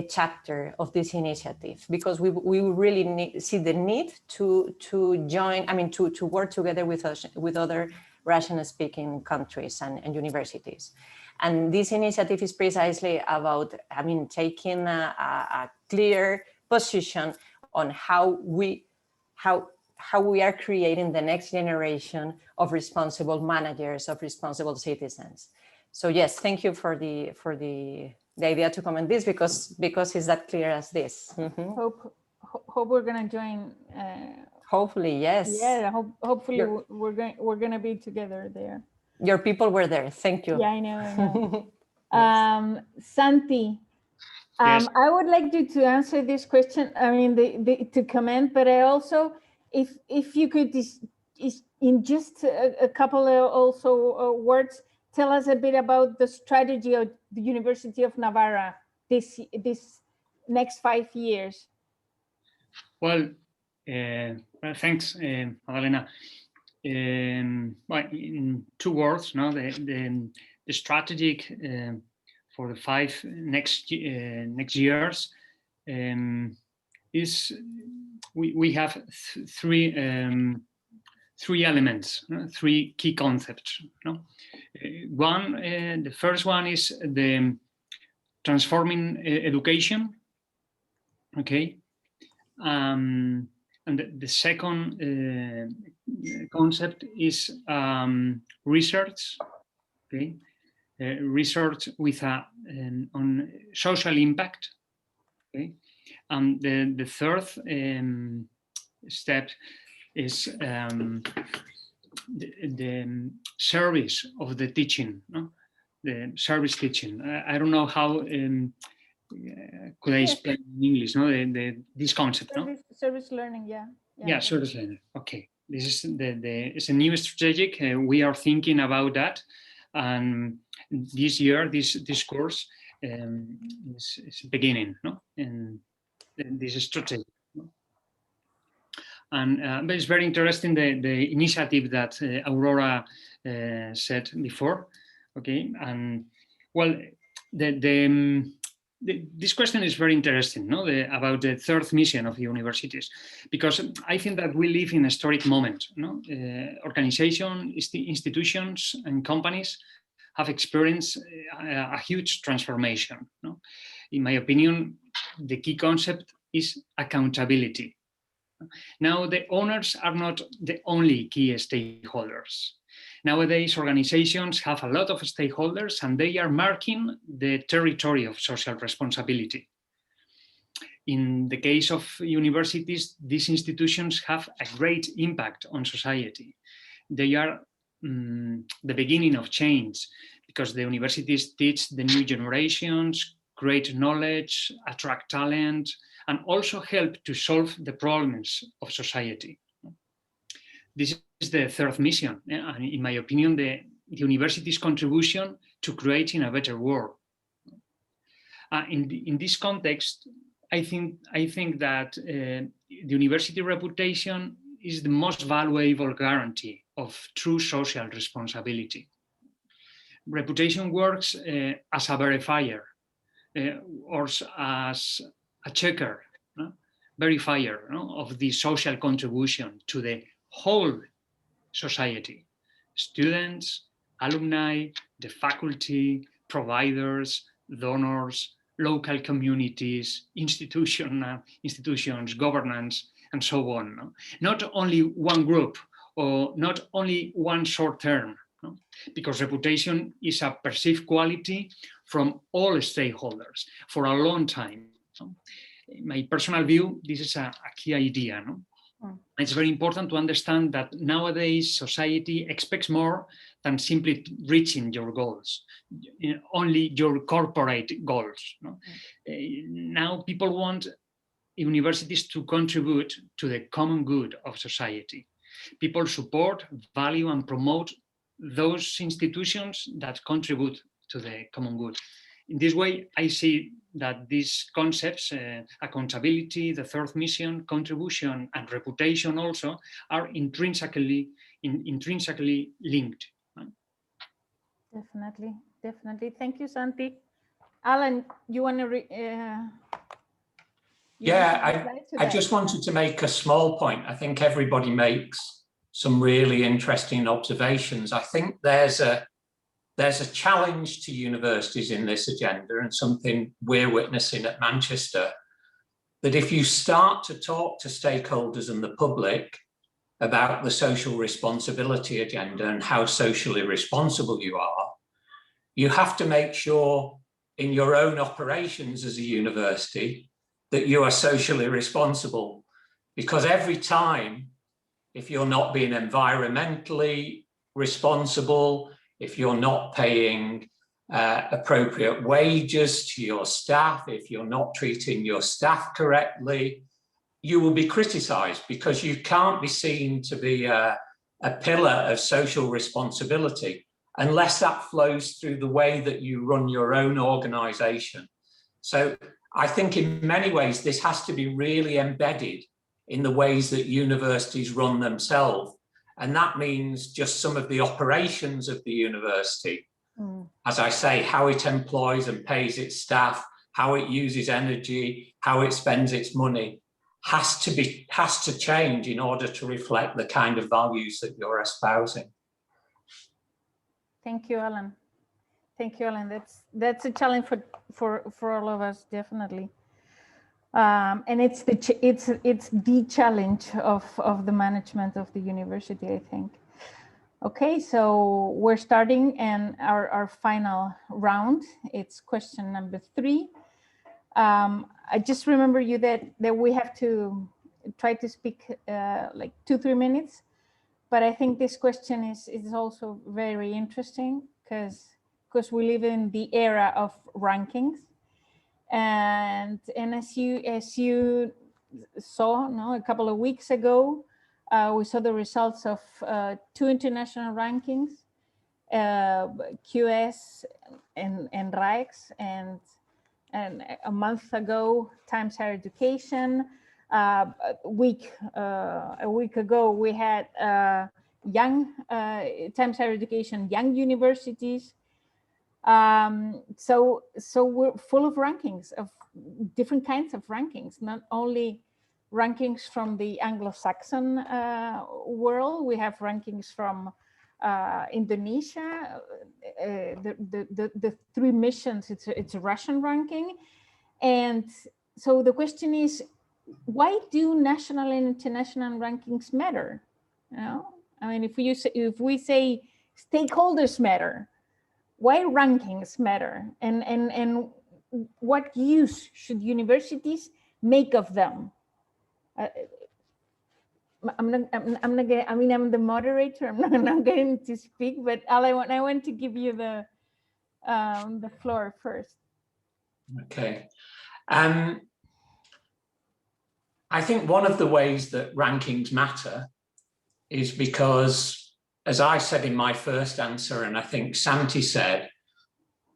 chapter of this initiative, because we really see the need to join, I mean, to work together with other Russian-speaking countries and universities. And this initiative is precisely about, I mean, taking a clear position on how we are creating the next generation of responsible managers, of responsible citizens. So yes, thank you for the idea to comment this, because it's that clear as this. Mm-hmm. Hope we're gonna join. Hopefully, yes. Yeah, hopefully we're gonna be together there. Your people were there. Thank you. Yeah, I know. Santi, Yes. I would like you to answer this question. I mean, to comment, but I also, if you could, in just a couple of also words, tell us a bit about the strategy of the University of Navarra this next 5 years. Well, thanks, Madalena. Well, in 2 words, no, the strategic for the 5 next years is we have 3 elements, 3 key concepts. No? One, the first one is the transforming education. Okay. And the second concept is research. Okay, research with on social impact. Okay, and the third step is the service of the teaching, no? The service teaching. I don't know how could I explain in English, no? This concept, service learning, yeah, service learning. Okay, this is it's a new strategic. We are thinking about that, and this year, this course is beginning, no? And this is strategic. No? And but it's very interesting the initiative that Aurora said before. Okay, and well, this question is very interesting, no? About the third mission of the universities, because I think that we live in a historic moment. No? Organizations, institutions, and companies have experienced a huge transformation. No? In my opinion, the key concept is accountability. Now, the owners are not the only key stakeholders. Nowadays, organizations have a lot of stakeholders and they are marking the territory of social responsibility. In the case of universities, these institutions have a great impact on society. They are the beginning of change because the universities teach the new generations, create knowledge, attract talent, and also help to solve the problems of society. This is the third mission, and in my opinion, the university's contribution to creating a better world. In this context, I think that the university reputation is the most valuable guarantee of true social responsibility. Reputation works as a verifier or as a checker, verifier of the social contribution to the whole society, students, alumni, the faculty, providers, donors, local communities, institutions, governance, and so on. No? Not only one group or not only one short term, no? Because reputation is a perceived quality from all stakeholders for a long time. No? In my personal view, this is a key idea. No? It's very important to understand that nowadays society expects more than simply reaching your goals, only your corporate goals. No? Now people want universities to contribute to the common good of society. People support, value, and promote those institutions that contribute to the common good. In this way, I see that these concepts, accountability, the third mission, contribution, and reputation also are intrinsically linked. Definitely. Thank you, Santi. Alan, you want to? I just wanted to make a small point. I think everybody makes some really interesting observations. I think there's a challenge to universities in this agenda, and something we're witnessing at Manchester, that if you start to talk to stakeholders and the public about the social responsibility agenda and how socially responsible you are, you have to make sure in your own operations as a university that you are socially responsible. Because every time, if you're not being environmentally responsible, if you're not paying appropriate wages to your staff, if you're not treating your staff correctly, you will be criticised, because you can't be seen to be a pillar of social responsibility unless that flows through the way that you run your own organisation. So I think in many ways this has to be really embedded in the ways that universities run themselves. And that means just some of the operations of the university. As I say, how it employs and pays its staff, how it uses energy, how it spends its money, has to change in order to reflect the kind of values that you're espousing. Thank you, Alan. Thank you, Alan. That's a challenge for all of us, definitely. And it's the challenge of the management of the university, I think. Okay, so we're starting and our final round. It's question number 3. I just remember you that we have to try to speak like 2-3 minutes, but I think this question is also very interesting because we live in the era of rankings, and as you saw, no, a couple of weeks ago, we saw the results of 2 international rankings, QS and RAEX, and a month ago, Times Higher Education. A week ago, we had young Times Higher Education, young universities. So we're full of rankings, of different kinds of rankings, not only rankings from the Anglo-Saxon world. We have rankings from Indonesia, the 3 missions, it's a Russian ranking. And so the question is, why do national and international rankings matter? You know, I mean, if we say stakeholders matter, why rankings matter, and what use should universities make of them? I'm the moderator. I'm not going to speak, but I want to give you the floor first. Okay. I think one of the ways that rankings matter is because, as I said in my first answer, and I think Santi said,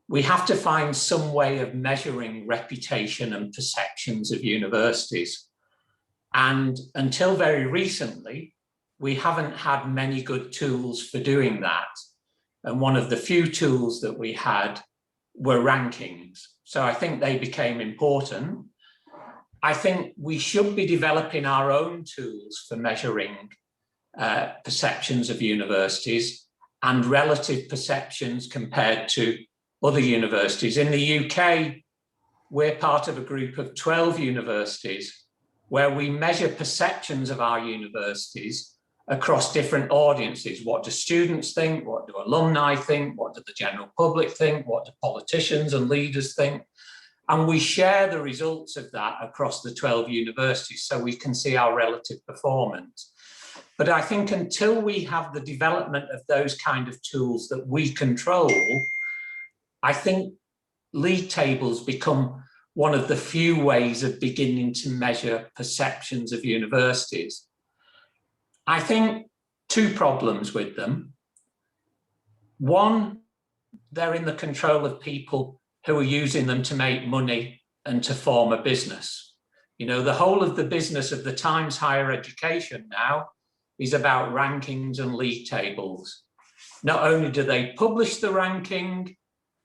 we have to find some way of measuring reputation and perceptions of universities. And until very recently, we haven't had many good tools for doing that. And one of the few tools that we had were rankings. So I think they became important. I think we should be developing our own tools for measuring perceptions of universities and relative perceptions compared to other universities. In the UK, we're part of a group of 12 universities where we measure perceptions of our universities across different audiences. What do students think? What do alumni think? What do the general public think? What do politicians and leaders think? And we share the results of that across the 12 universities so we can see our relative performance. But I think until we have the development of those kind of tools that we control, I think league tables become one of the few ways of beginning to measure perceptions of universities. I think 2 problems with them. One, they're in the control of people who are using them to make money and to form a business. You know, the whole of the business of the Times Higher Education now is about rankings and league tables. Not only do they publish the ranking,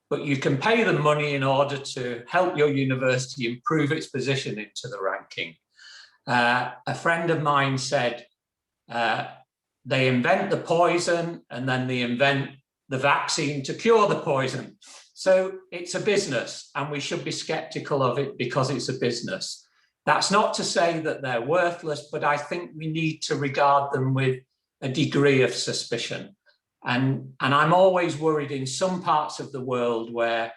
but you can pay them money in order to help your university improve its position into the ranking. A friend of mine said they invent the poison and then they invent the vaccine to cure the poison. So it's a business and we should be skeptical of it because it's a business. That's not to say that they're worthless, but I think we need to regard them with a degree of suspicion. And I'm always worried in some parts of the world where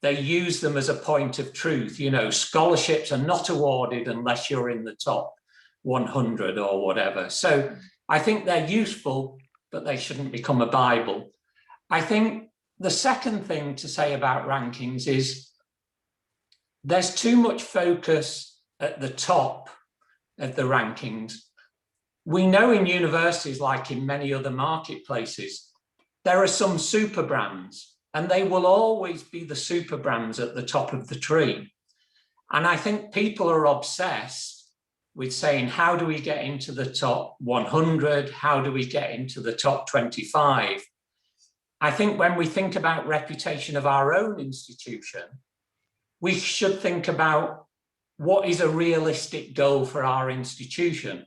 they use them as a point of truth. You know, scholarships are not awarded unless you're in the top 100 or whatever. So I think they're useful, but they shouldn't become a Bible. I think the second thing to say about rankings is there's too much focus at the top of the rankings. We know in universities, like in many other marketplaces, there are some super brands and they will always be the super brands at the top of the tree. And I think people are obsessed with saying, how do we get into the top 100? How do we get into the top 25? I think when we think about reputation of our own institution, we should think about what is a realistic goal for our institution.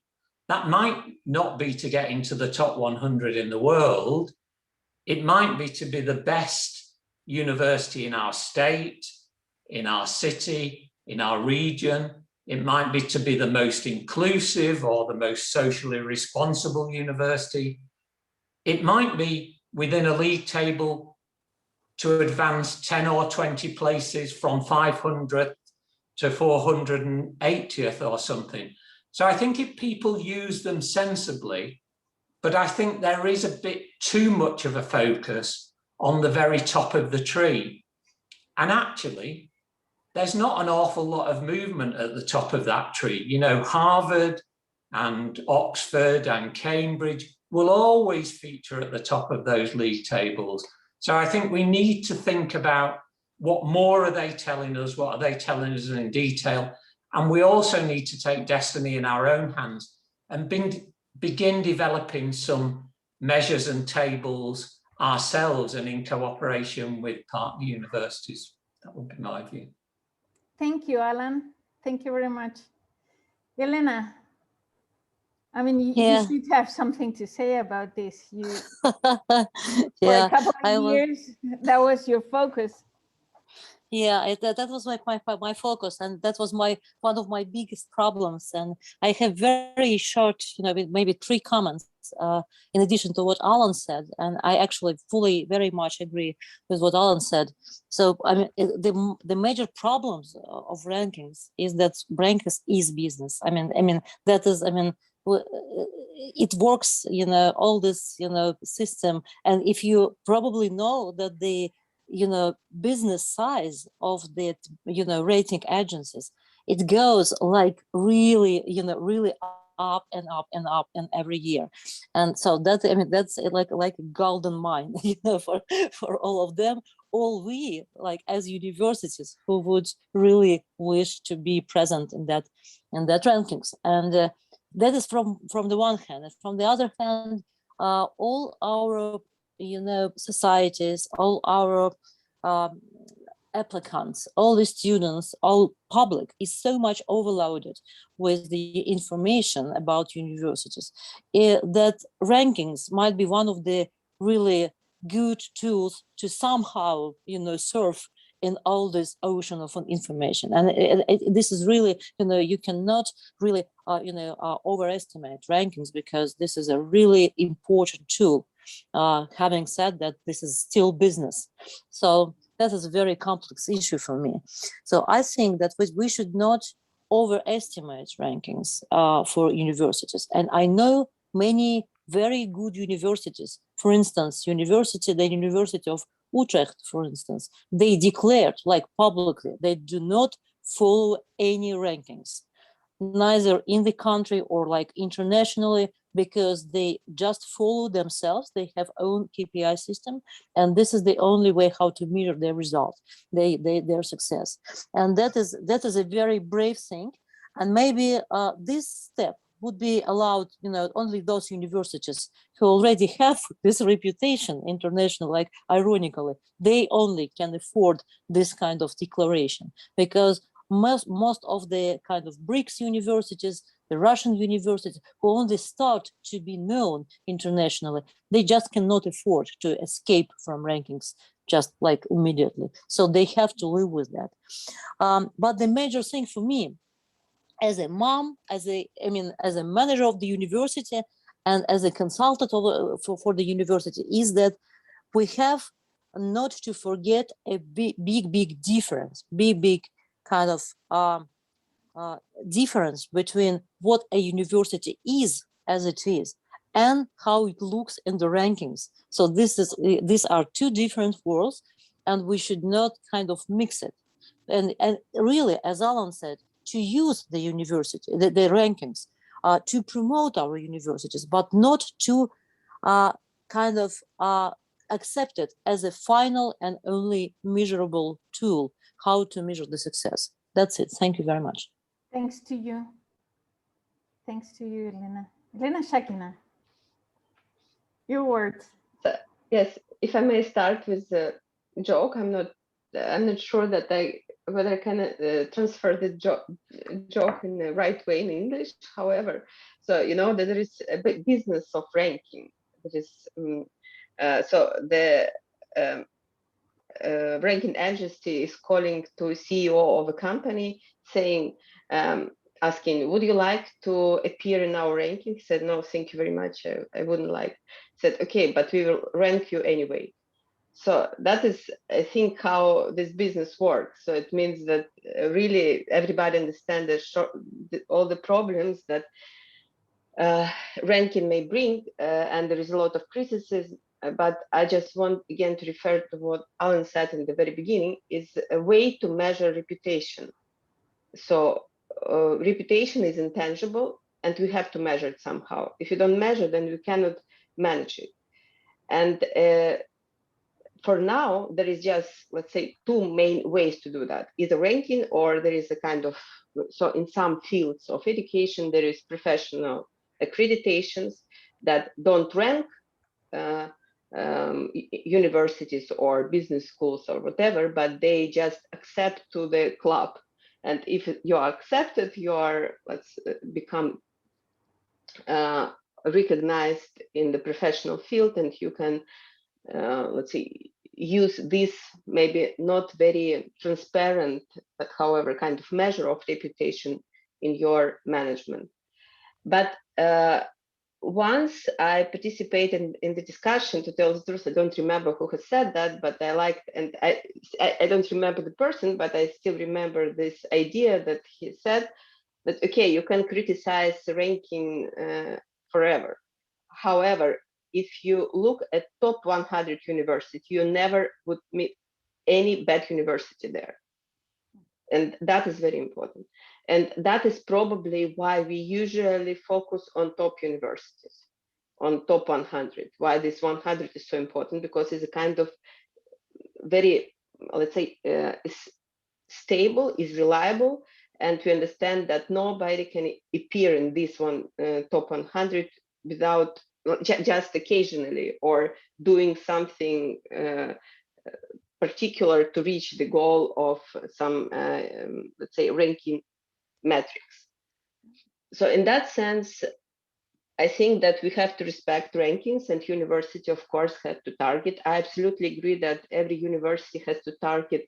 That might not be to get into the top 100 in the world. It might be to be the best university in our state, in our city, in our region. It might be to be the most inclusive or the most socially responsible university. It might be within a league table to advance 10 or 20 places from 500th to 480th or something. So I think if people use them sensibly, but I think there is a bit too much of a focus on the very top of the tree. And actually, there's not an awful lot of movement at the top of that tree. You know, Harvard and Oxford and Cambridge will always feature at the top of those league tables. So I think we need to think about what more are they telling us, what are they telling us in detail, and we also need to take destiny in our own hands and begin developing some measures and tables ourselves and in cooperation with partner universities. That would be my view. Thank you, Alan. Thank you very much. Elena, I mean, you should have something to say about this. You, for a couple of years, that was your focus. Yeah, that was my focus, and that was one of my biggest problems. And I have very short, maybe 3 comments in addition to what Alan said. And I actually very much agree with what Alan said. So I mean, the major problems of rankings is that rankings is business. I mean that is, it works, all this, system. And if you probably know that the business size of the rating agencies, it goes like really really up and up and up and every year. And so that's like a golden mine for all of them, all we like as universities who would really wish to be present in that rankings. And that is from the one hand. And from the other hand, all our societies, all our applicants, all the students, all public is so much overloaded with the information about universities that rankings might be one of the really good tools to somehow surf in all this ocean of information. And this is really, you cannot really overestimate rankings, because this is a really important tool. Having said that, this is still business. So that is a very complex issue for me. So I think that we should not overestimate rankings for universities. And I know many very good universities. For instance, the University of Utrecht, for instance, they declared like publicly, they do not follow any rankings, neither in the country or like internationally, because they just follow themselves. They have own KPI system, and this is the only way how to measure their results, their success. And that is a very brave thing. And maybe this step would be allowed, only those universities who already have this reputation international, like ironically, they only can afford this kind of declaration, because most of the kind of BRICS universities, the Russian universities, who only start to be known internationally, they just cannot afford to escape from rankings just like immediately. So they have to live with that. But the major thing for me, as a mom, as a manager of the university, and as a consultant for the university, is that we have not to forget a big difference, big kind of difference between what a university is as it is and how it looks in the rankings. So these are 2 different worlds, and we should not kind of mix it. And really, as Alan said, to use the university, the rankings, to promote our universities, but not to kind of accept it as a final and only measurable tool, how to measure the success. That's it. Thank you very much. Thanks to you. Thanks to you, Elena. Elena Shakina, your words. Yes, if I may start with a joke, I'm not sure that whether I can transfer the joke in the right way in English. However, so that there is a big business of ranking. That is, so the ranking agency is calling to CEO of a company, saying, asking, would you like to appear in our ranking? He said, no, thank you very much. I wouldn't like. He said, okay, but we will rank you anyway. So that is, I think, how this business works. So it means that really everybody understands all the problems that ranking may bring, and there is a lot of criticism. But I just want again to refer to what Alan said in the very beginning: is a way to measure reputation. So reputation is intangible, and we have to measure it somehow. If you don't measure, then you cannot manage it. And for now, there is just, let's say, two main ways to do that: either ranking, or there is a kind of, so in some fields of education, there is professional accreditations that don't rank universities or business schools or whatever, but they just accept to the club. And if you are accepted, you are, let's become recognized in the professional field, and you can, let's see, use this maybe not very transparent, but however kind of measure of reputation in your management. But once I participated in the discussion, to tell the truth, I don't remember who has said that, but I liked, and I don't remember the person, but I still remember this idea that he said that, okay, you can criticize the ranking forever. However, if you look at top 100 universities, you never would meet any bad university there. And that is very important. And that is probably why we usually focus on top universities, on top 100. Why this 100 is so important, because it's a kind of very, let's say, is stable, is reliable, and we understand that nobody can appear in this one top 100 without just occasionally or doing something particular to reach the goal of some, let's say, ranking metrics. So in that sense, I think that we have to respect rankings, and university, of course, have to target. I absolutely agree that every university has to target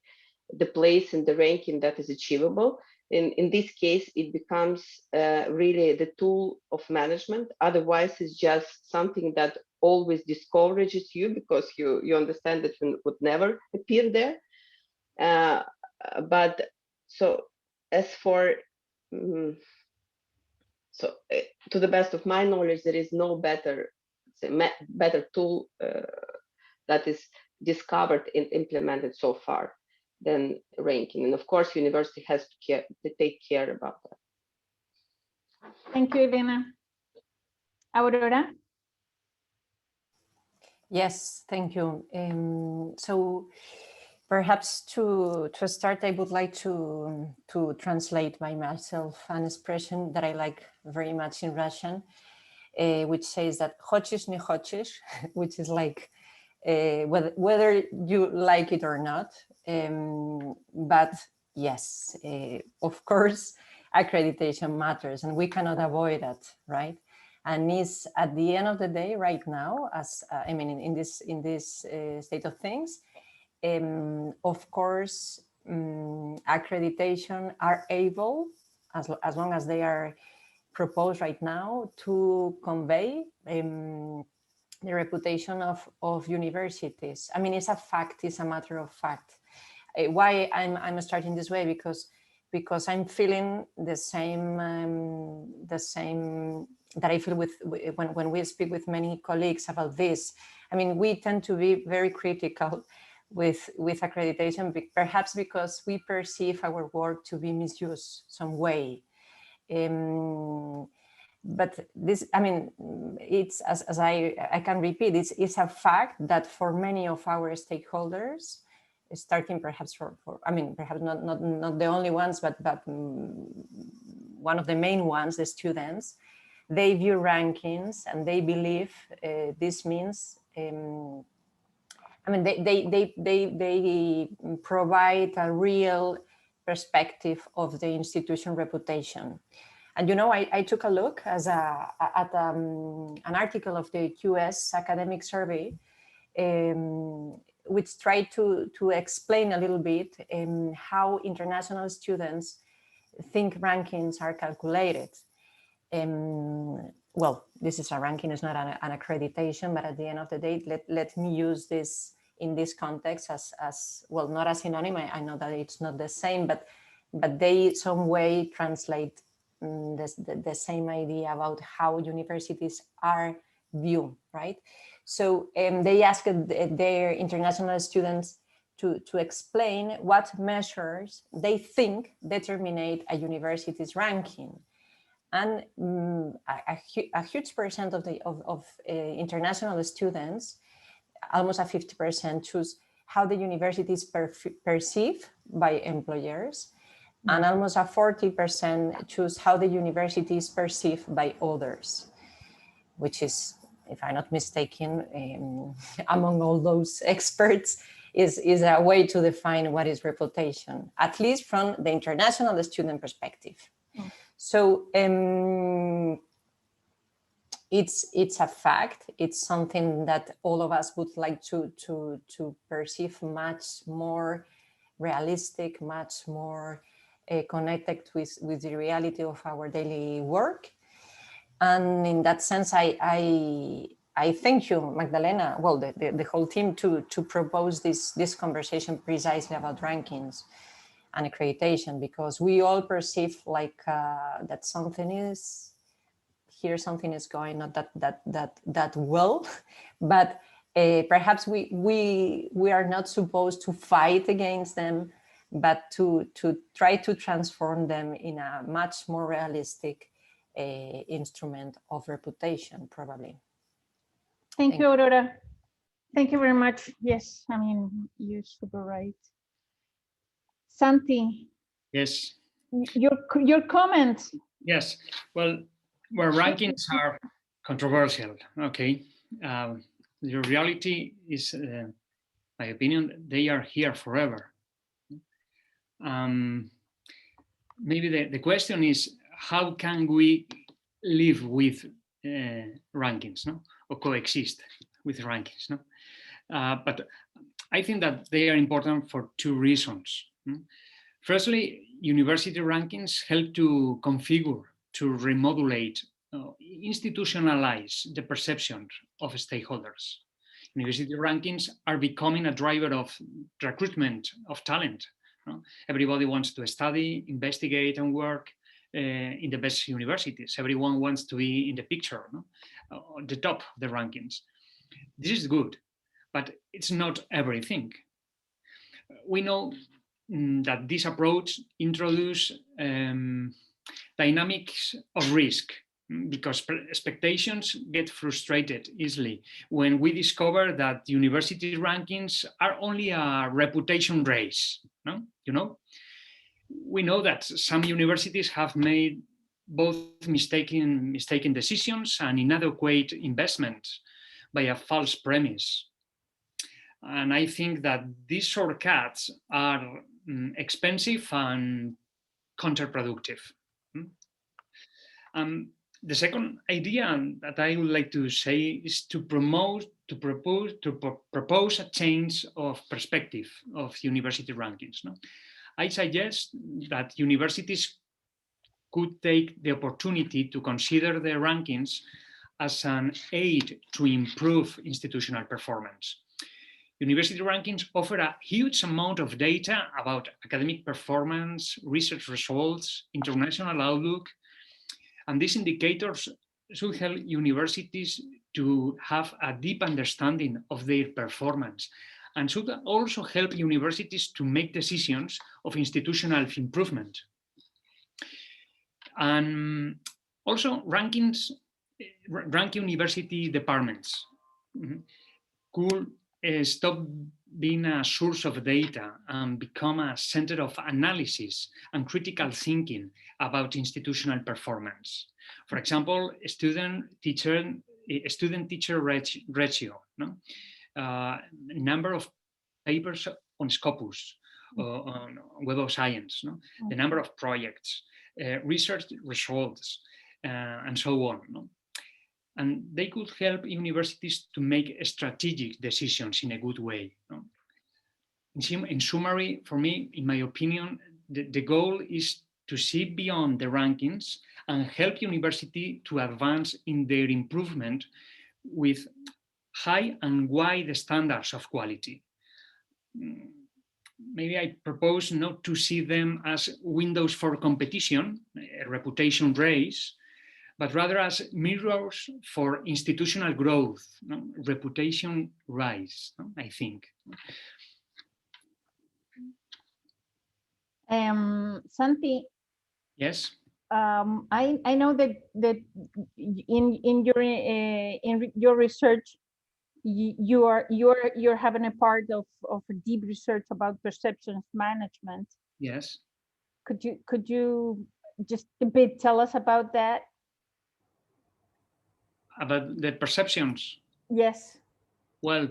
the place in the ranking that is achievable. In this case, it becomes really the tool of management. Otherwise, it's just something that always discourages you, because you understand that you would never appear there. But so as for, so to the best of my knowledge, there is no better, better tool that is discovered and implemented so far than ranking. And of course, university has to take care about that. Thank you, Elena. Aurora? Yes, thank you. So perhaps to start, I would like to translate by myself an expression that I like very much in Russian, which says that "хочешь не хочешь," which is like whether you like it or not. But yes, of course, accreditation matters, and we cannot avoid that, right? And is at the end of the day, right now, as I mean, in this state of things, of course, accreditation are able, as long as they are proposed right now, to convey the reputation of universities. I mean, it's a fact, it's a matter of fact. Why I'm starting this way? Because I'm feeling the same that I feel with when we speak with many colleagues about this. I mean, we tend to be very critical with accreditation, perhaps because we perceive our work to be misused some way. But this, I mean, it's as I can repeat, it's a fact that for many of our stakeholders, starting perhaps for I mean, perhaps not the only ones, but one of the main ones, the students, they view rankings and they believe this means. I mean, they provide a real perspective of the institution reputation. And you know, I took a look at an article of the QS academic survey, which tried to explain a little bit how international students think rankings are calculated. Well, this is a ranking, it's not an accreditation, but at the end of the day, let me use this in this context as well, not as synonym. I know that it's not the same, but they some way translate the same idea about how universities are viewed, right? So they asked their international students to explain what measures they think determine a university's ranking. And a huge percent of international students, almost a 50%, choose how the university is perceived by employers, and almost a 40% choose how the university is perceived by others, which is, if I'm not mistaken, among all those experts, is a way to define what is reputation, at least from the international student perspective. So it's a fact. It's something that all of us would like to perceive much more realistic, much more connected with the reality of our daily work. And in that sense, I thank you, Magdalena, well, the whole team to propose this conversation precisely about rankings and accreditation, because we all perceive like that something is going not that well, but perhaps we are not supposed to fight against them, but to try to transform them in a much more realistic instrument of reputation, probably. Thank you, Aurora. Thank you very much. Yes, I mean, you're super right. Santi. Yes. Your comment. Yes. Well, rankings are controversial. Okay. The reality is, my opinion, they are here forever. Maybe the question is, how can we live with rankings, no, or coexist with rankings, no? But I think that they are important for two reasons. Firstly, university rankings help to configure, to remodulate, institutionalize the perceptions of stakeholders. University rankings are becoming a driver of recruitment of talent. Everybody wants to study, investigate, and work in the best universities. Everyone wants to be in the picture, no? The top of the rankings. This is good, but it's not everything. We know that this approach introduces dynamics of risk, because expectations get frustrated easily when we discover that university rankings are only a reputation race. No? You know, we know that some universities have made both mistaken decisions and inadequate investments by a false premise. And I think that these shortcuts are expensive and counterproductive. The second idea that I would like to say is to propose a change of perspective of university rankings. No? I suggest that universities could take the opportunity to consider the rankings as an aid to improve institutional performance. University rankings offer a huge amount of data about academic performance, research results, international outlook, and these indicators should help universities to have a deep understanding of their performance, and should also help universities to make decisions of institutional improvement. And also rank university departments could stop being a source of data and become a center of analysis and critical thinking about institutional performance. For example, student-teacher ratio, no? Number of papers on Scopus, on Web of Science, no? The number of projects, research results, and so on. No? And they could help universities to make strategic decisions in a good way. No? In summary, for me, in my opinion, the goal is to see beyond the rankings and help university to advance in their improvement with high and wide standards of quality. maybe I propose not to see them as windows for competition, a reputation race, but rather as mirrors for institutional growth, reputation rise, I think. Santi. Yes. I know that in your research you're having a part of deep research about perceptions management. Yes. Could you just a bit tell us about that? About the perceptions? Yes. Well,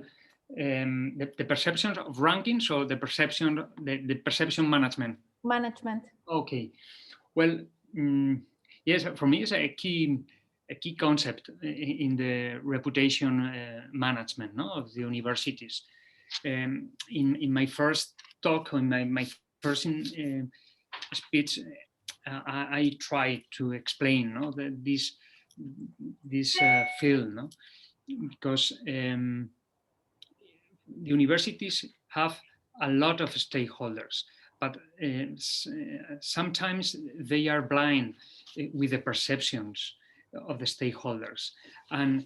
the perceptions of rankings or the perception management? Management. Okay. Well, yes, for me it's a key concept in the reputation management of the universities. In my first talk, in my first speech, I try to explain this field, because the universities have a lot of stakeholders, but sometimes they are blind with the perceptions of the stakeholders. And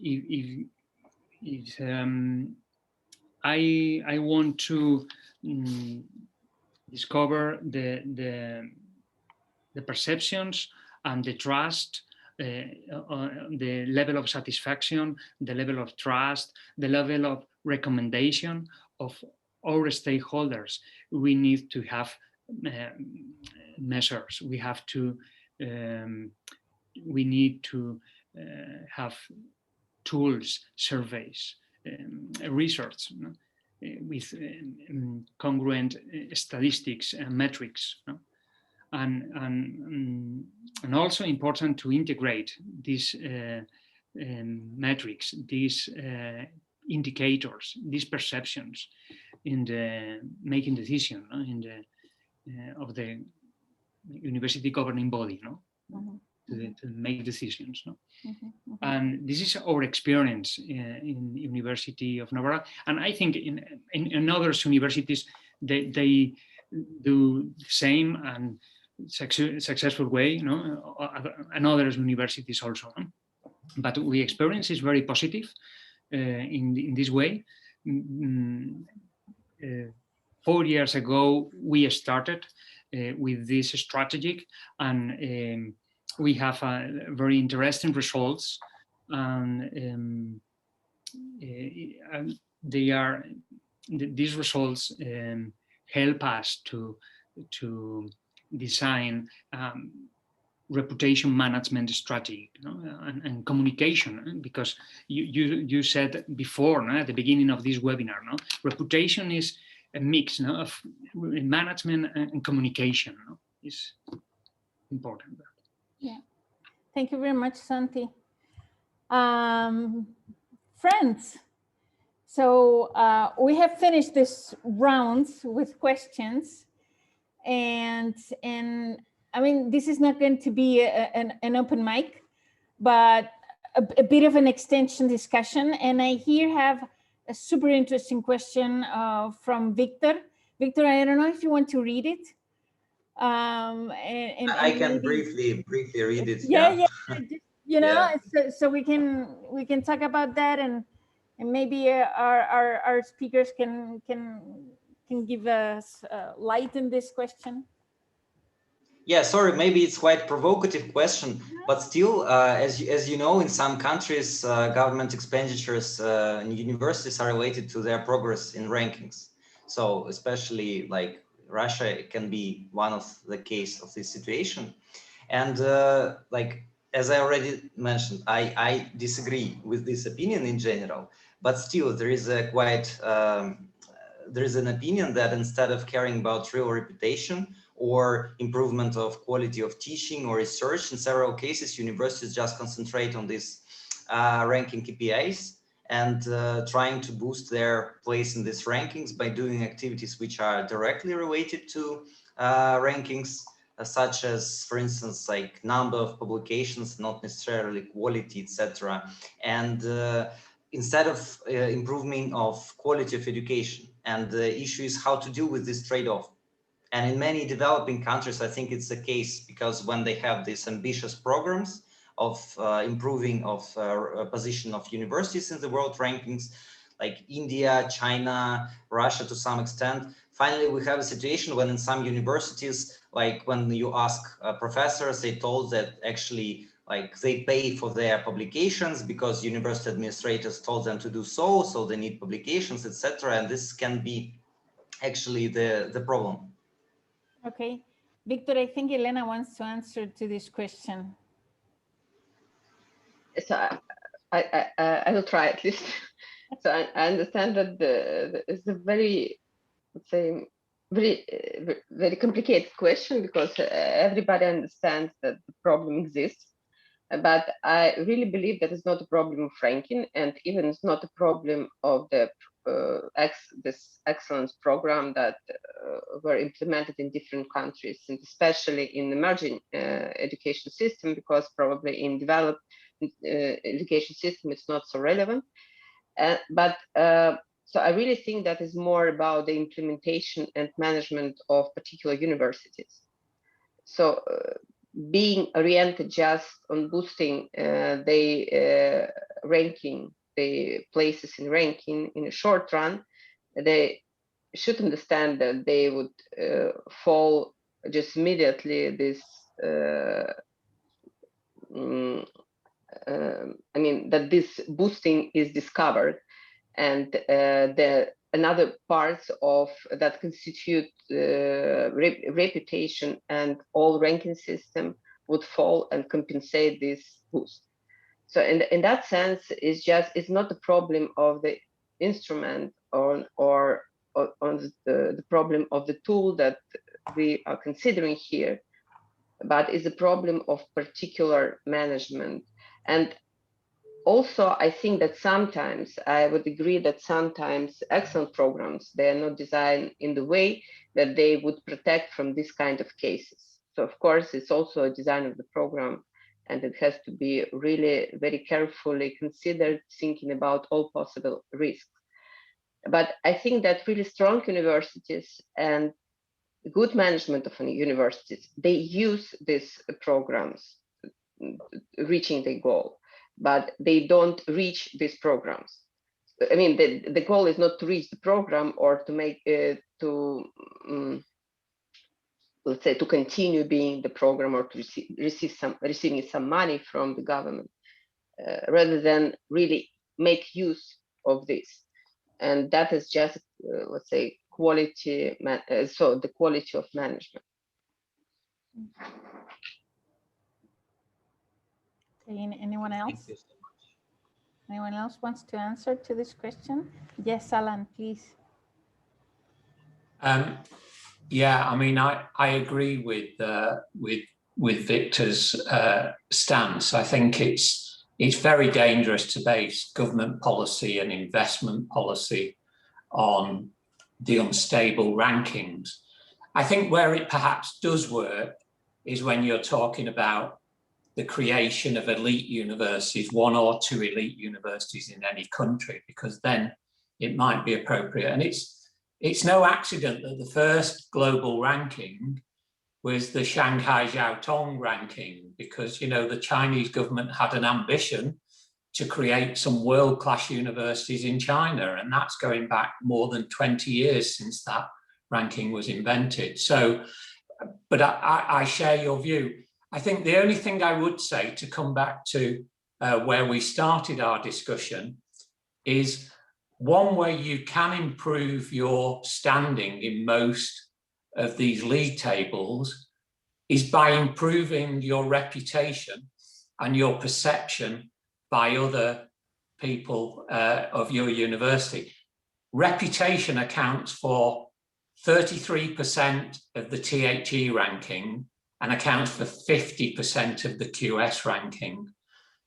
if I want to discover the perceptions and the trust, the level of satisfaction, the level of trust, the level of recommendation of our stakeholders, we need to have measures. We need to have tools, surveys, research with congruent statistics and metrics. And also important to integrate these metrics, these indicators, these perceptions in the making decision of the university governing body, to make decisions. And this is our experience in University of Navarra, and I think in other universities they do the same and successful way, and other universities also. But we experience is very positive in this way. 4 years ago, we started with this strategy, and we have very interesting results. And these results help us to design reputation management strategy, and communication, because you said before, at the beginning of this webinar, reputation is a mix of management and communication. Is important. Yeah, thank you very much, Santi. Friends, so we have finished this rounds with questions, and I mean, this is not going to be an open mic, but a bit of an extension discussion. And I here have a super interesting question from Victor. Victor, I don't know if you want to read it. I can briefly read it. Yeah. Just, so we can talk about that, and maybe our speakers can give us light in this question. Yeah, sorry, maybe it's quite provocative question, but still, as you know, in some countries, government expenditures in universities are related to their progress in rankings. So especially like Russia, it can be one of the case of this situation. And like, as I already mentioned, I disagree with this opinion in general, but still there is a quite, there is an opinion that instead of caring about real reputation or improvement of quality of teaching or research, in several cases, universities just concentrate on these ranking KPIs and trying to boost their place in these rankings by doing activities which are directly related to rankings, such as, for instance, like number of publications, not necessarily quality, etc. And instead of improvement of quality of education, And the issue is how to deal with this trade-off. And in many developing countries, I think it's the case, because when they have these ambitious programs of improving of position of universities in the world rankings, like India, China, Russia to some extent, finally we have a situation when in some universities, like when you ask professors, they told that actually like they pay for their publications because university administrators told them to do so, so they need publications, etc. And this can be actually the problem. Okay, Victor, I think Elena wants to answer to this question. So I will try at least. So I understand that it's a very, let's say, very complicated question, because everybody understands that the problem exists. But I really believe that it's not a problem of ranking, and even it's not a problem of the this excellence program that were implemented in different countries, and especially in the emerging education system, because probably in developed education system it's not so relevant. So I really think that is more about the implementation and management of particular universities. So being oriented just on boosting the ranking, the places in ranking in a short run, they should understand that they would fall just immediately this I mean that this boosting is discovered, and the another parts of that constitute reputation and all ranking system would fall and compensate this boost. So in that sense, it's not the problem of the instrument or on the problem of the tool that we are considering here, but is a problem of particular management. And also, I think that sometimes, I would agree that sometimes excellent programs, they are not designed in the way that they would protect from this kind of cases. So of course, it's also a design of the program, and it has to be really very carefully considered, thinking about all possible risks. But I think that really strong universities and good management of universities, they use these programs reaching their goal, but they don't reach these programs. I mean, the goal is not to reach the program or to make it let's say, to continue being the program or to receiving some money from the government, rather than really make use of this. And that is just, let's say, quality, so the quality of management. Okay, anyone else? Anyone else wants to answer to this question? Yes, Alan, please. Yeah, I mean, I agree with Victor's stance. I think it's very dangerous to base government policy and investment policy on the unstable rankings. I think where it perhaps does work is when you're talking about the creation of elite universities, 1 or 2 elite universities in any country, because then it might be appropriate. And it's no accident that the first global ranking was the Shanghai Jiaotong ranking, because, you know, the Chinese government had an ambition to create some world-class universities in China, and that's going back more than 20 years since that ranking was invented. So, but I share your view. I think the only thing I would say, to come back to where we started our discussion, is one way you can improve your standing in most of these league tables is by improving your reputation and your perception by other people of your university. Reputation accounts for 33% of the THE ranking and accounts for 50% of the QS ranking.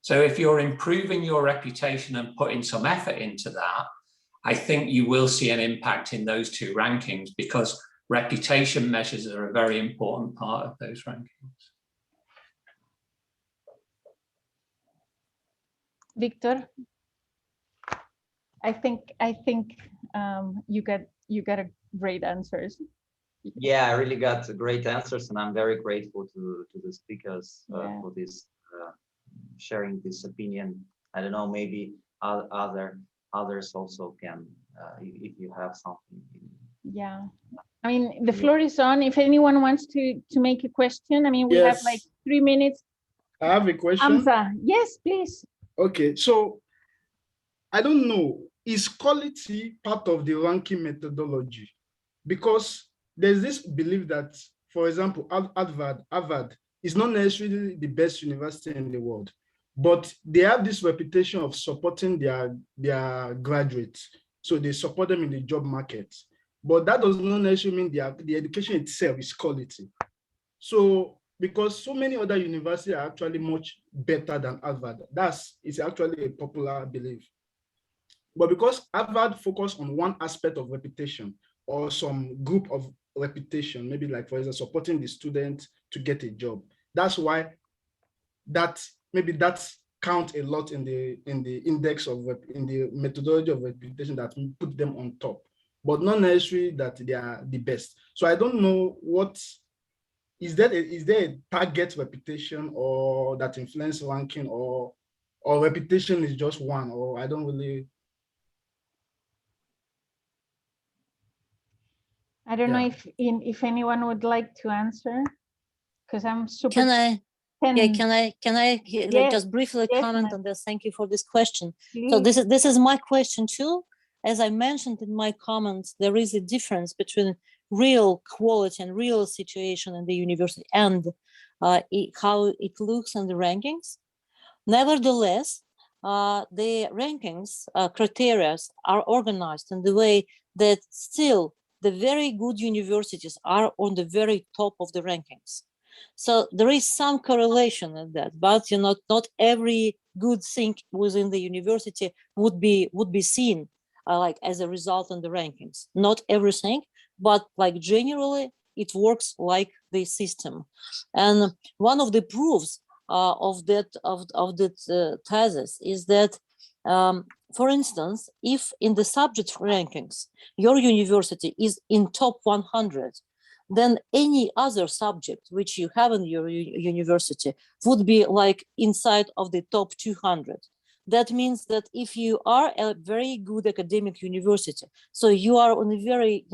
So if you're improving your reputation and putting some effort into that, I think you will see an impact in those 2 rankings, because reputation measures are a very important part of those rankings. Victor, I think you got you got a great answers. Yeah, I really got great answers, and I'm very grateful to the speakers for this sharing this opinion. I don't know, maybe others also can, if you have something. Yeah, I mean, the floor is on. If anyone wants to make a question, I mean, we have like 3 minutes. I have a question. Hamza, yes, please. Okay, so I don't know, is quality part of the ranking methodology? Because there's this belief that, for example, Harvard is not necessarily the best university in the world, but they have this reputation of supporting their graduates. So they support them in the job market. But that does not necessarily mean the education itself is quality. So because so many other universities are actually much better than Harvard, it's actually a popular belief. But because Harvard focused on one aspect of reputation or some group of reputation, maybe like, for example, supporting the student to get a job, that's why maybe that's count a lot in the index of in the methodology of reputation that put them on top, but not necessarily that they are the best. So I don't know what is there a target reputation or that influence ranking, or reputation is just one, or I don't really. I don't know if anyone would like to answer, because I'm super. Can I Yes, just briefly comment on this? Thank you for this question. Please. So this is my question too. As I mentioned in my comments, there is a difference between real quality and real situation in the university and how it looks in the rankings. Nevertheless, the rankings criteria are organized in the way that still the very good universities are on the very top of the rankings. So there is some correlation in that, but not every good thing within the university would be seen like as a result in the rankings. Not everything, but like generally it works like the system. And one of the proofs of that thesis is that, for instance, if in the subject rankings your university is in top 100, then any other subject which you have in your university would be like inside of the top 200. That means that if you are a very good academic university, so you are on a very,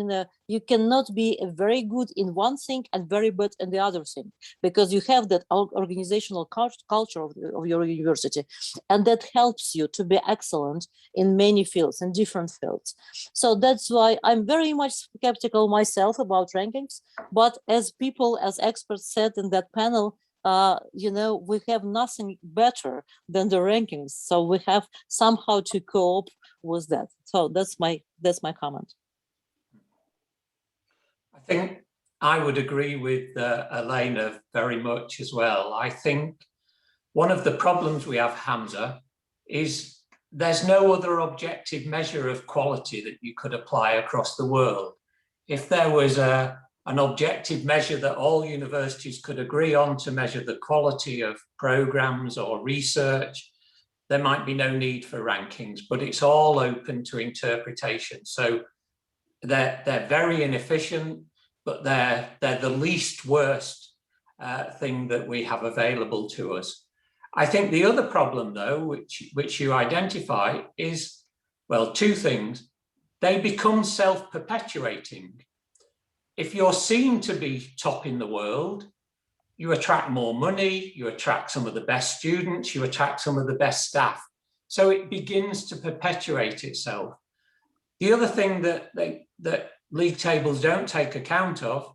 you cannot be a very good in one thing and very bad in the other thing, because you have that organizational culture of your university, and that helps you to be excellent in many fields, in different fields. So that's why I'm very much skeptical myself about rankings, but as people, as experts said in that panel, we have nothing better than the rankings, so we have somehow to cope with that. So that's my comment. I think I would agree with Elena very much as well. I think one of the problems we have, Hamza, is there's no other objective measure of quality that you could apply across the world. If there was an objective measure that all universities could agree on to measure the quality of programs or research, there might be no need for rankings, but it's all open to interpretation. So they're very inefficient, but they're the least worst thing that we have available to us. I think the other problem, though, which you identify is, well, two things. They become self-perpetuating. If you're seen to be top in the world, you attract more money, you attract some of the best students, you attract some of the best staff. So it begins to perpetuate itself. The other thing that league tables don't take account of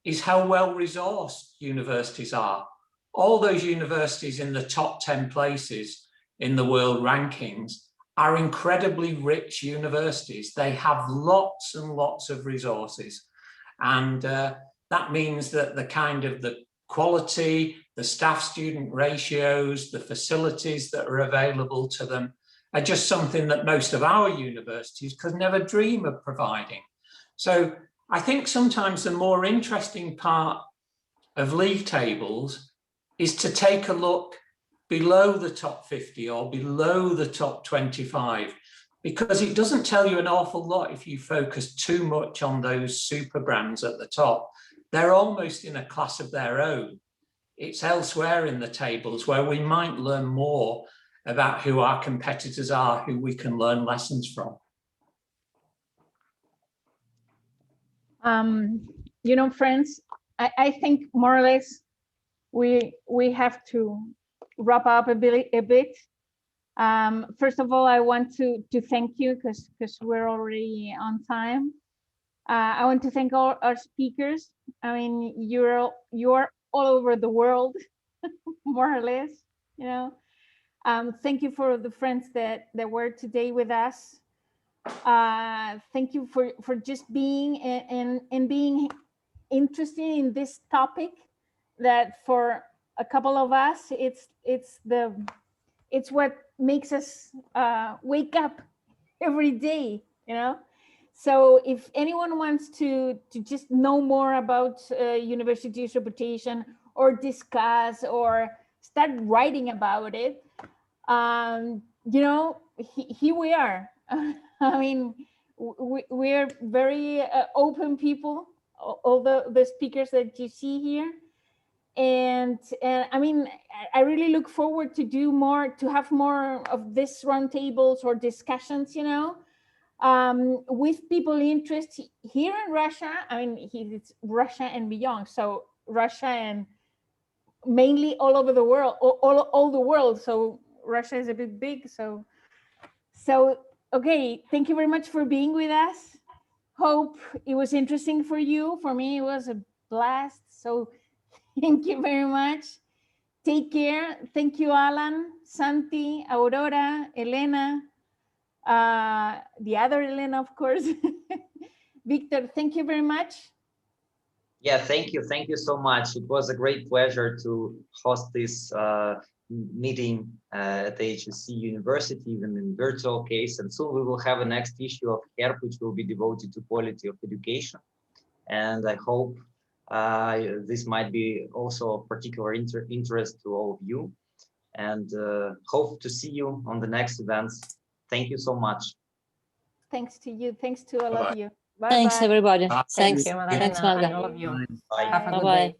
is how well-resourced universities are. All those universities in the top 10 places in the world rankings are incredibly rich universities. They have lots and lots of resources. And that means that the quality, the staff-student ratios, the facilities that are available to them are just something that most of our universities could never dream of providing. So I think sometimes the more interesting part of league tables is to take a look below the top 50 or below the top 25 because it doesn't tell you an awful lot if you focus too much on those super brands at the top. They're almost in a class of their own. It's elsewhere in the tables where we might learn more about who our competitors are, who we can learn lessons from. You know, friends, I think more or less we have to wrap up a bit. First of all, I want to thank you because we're already on time. I want to thank all our speakers. I mean, you're all over the world, more or less, you know. Thank you for the friends that were today with us. Thank you for just being and being interested in this topic that for a couple of us, it's what makes us wake up every day, you know. So if anyone wants to just know more about university's reputation or discuss or start writing about it, you know, here we are. I mean, we're very open people, all the speakers that you see here. And I mean, I really look forward to have more of these roundtables or discussions, you know, with people interested here in Russia. I mean, it's Russia and beyond. So Russia and mainly all over the world, all the world. So Russia is a bit big. So okay, thank you very much for being with us. Hope it was interesting for you. For me, it was a blast. So thank you very much. Take care. Thank you, Alan, Santi, Aurora, Elena, the other Elena, of course. Victor, thank you very much. Yeah, thank you. Thank you so much. It was a great pleasure to host this meeting at the HSC University, even in virtual case. And soon we will have a next issue of HERP, which will be devoted to quality of education. And I hope this might be also of particular interest to all of you. And hope to see you on the next events. Thank you so much. Thanks to you. Thanks to all of you. Bye. Thanks, everybody. Thank Thanks. you, Madalena, Thanks, Magda. and all of you. Bye. Have a good Bye-bye. day.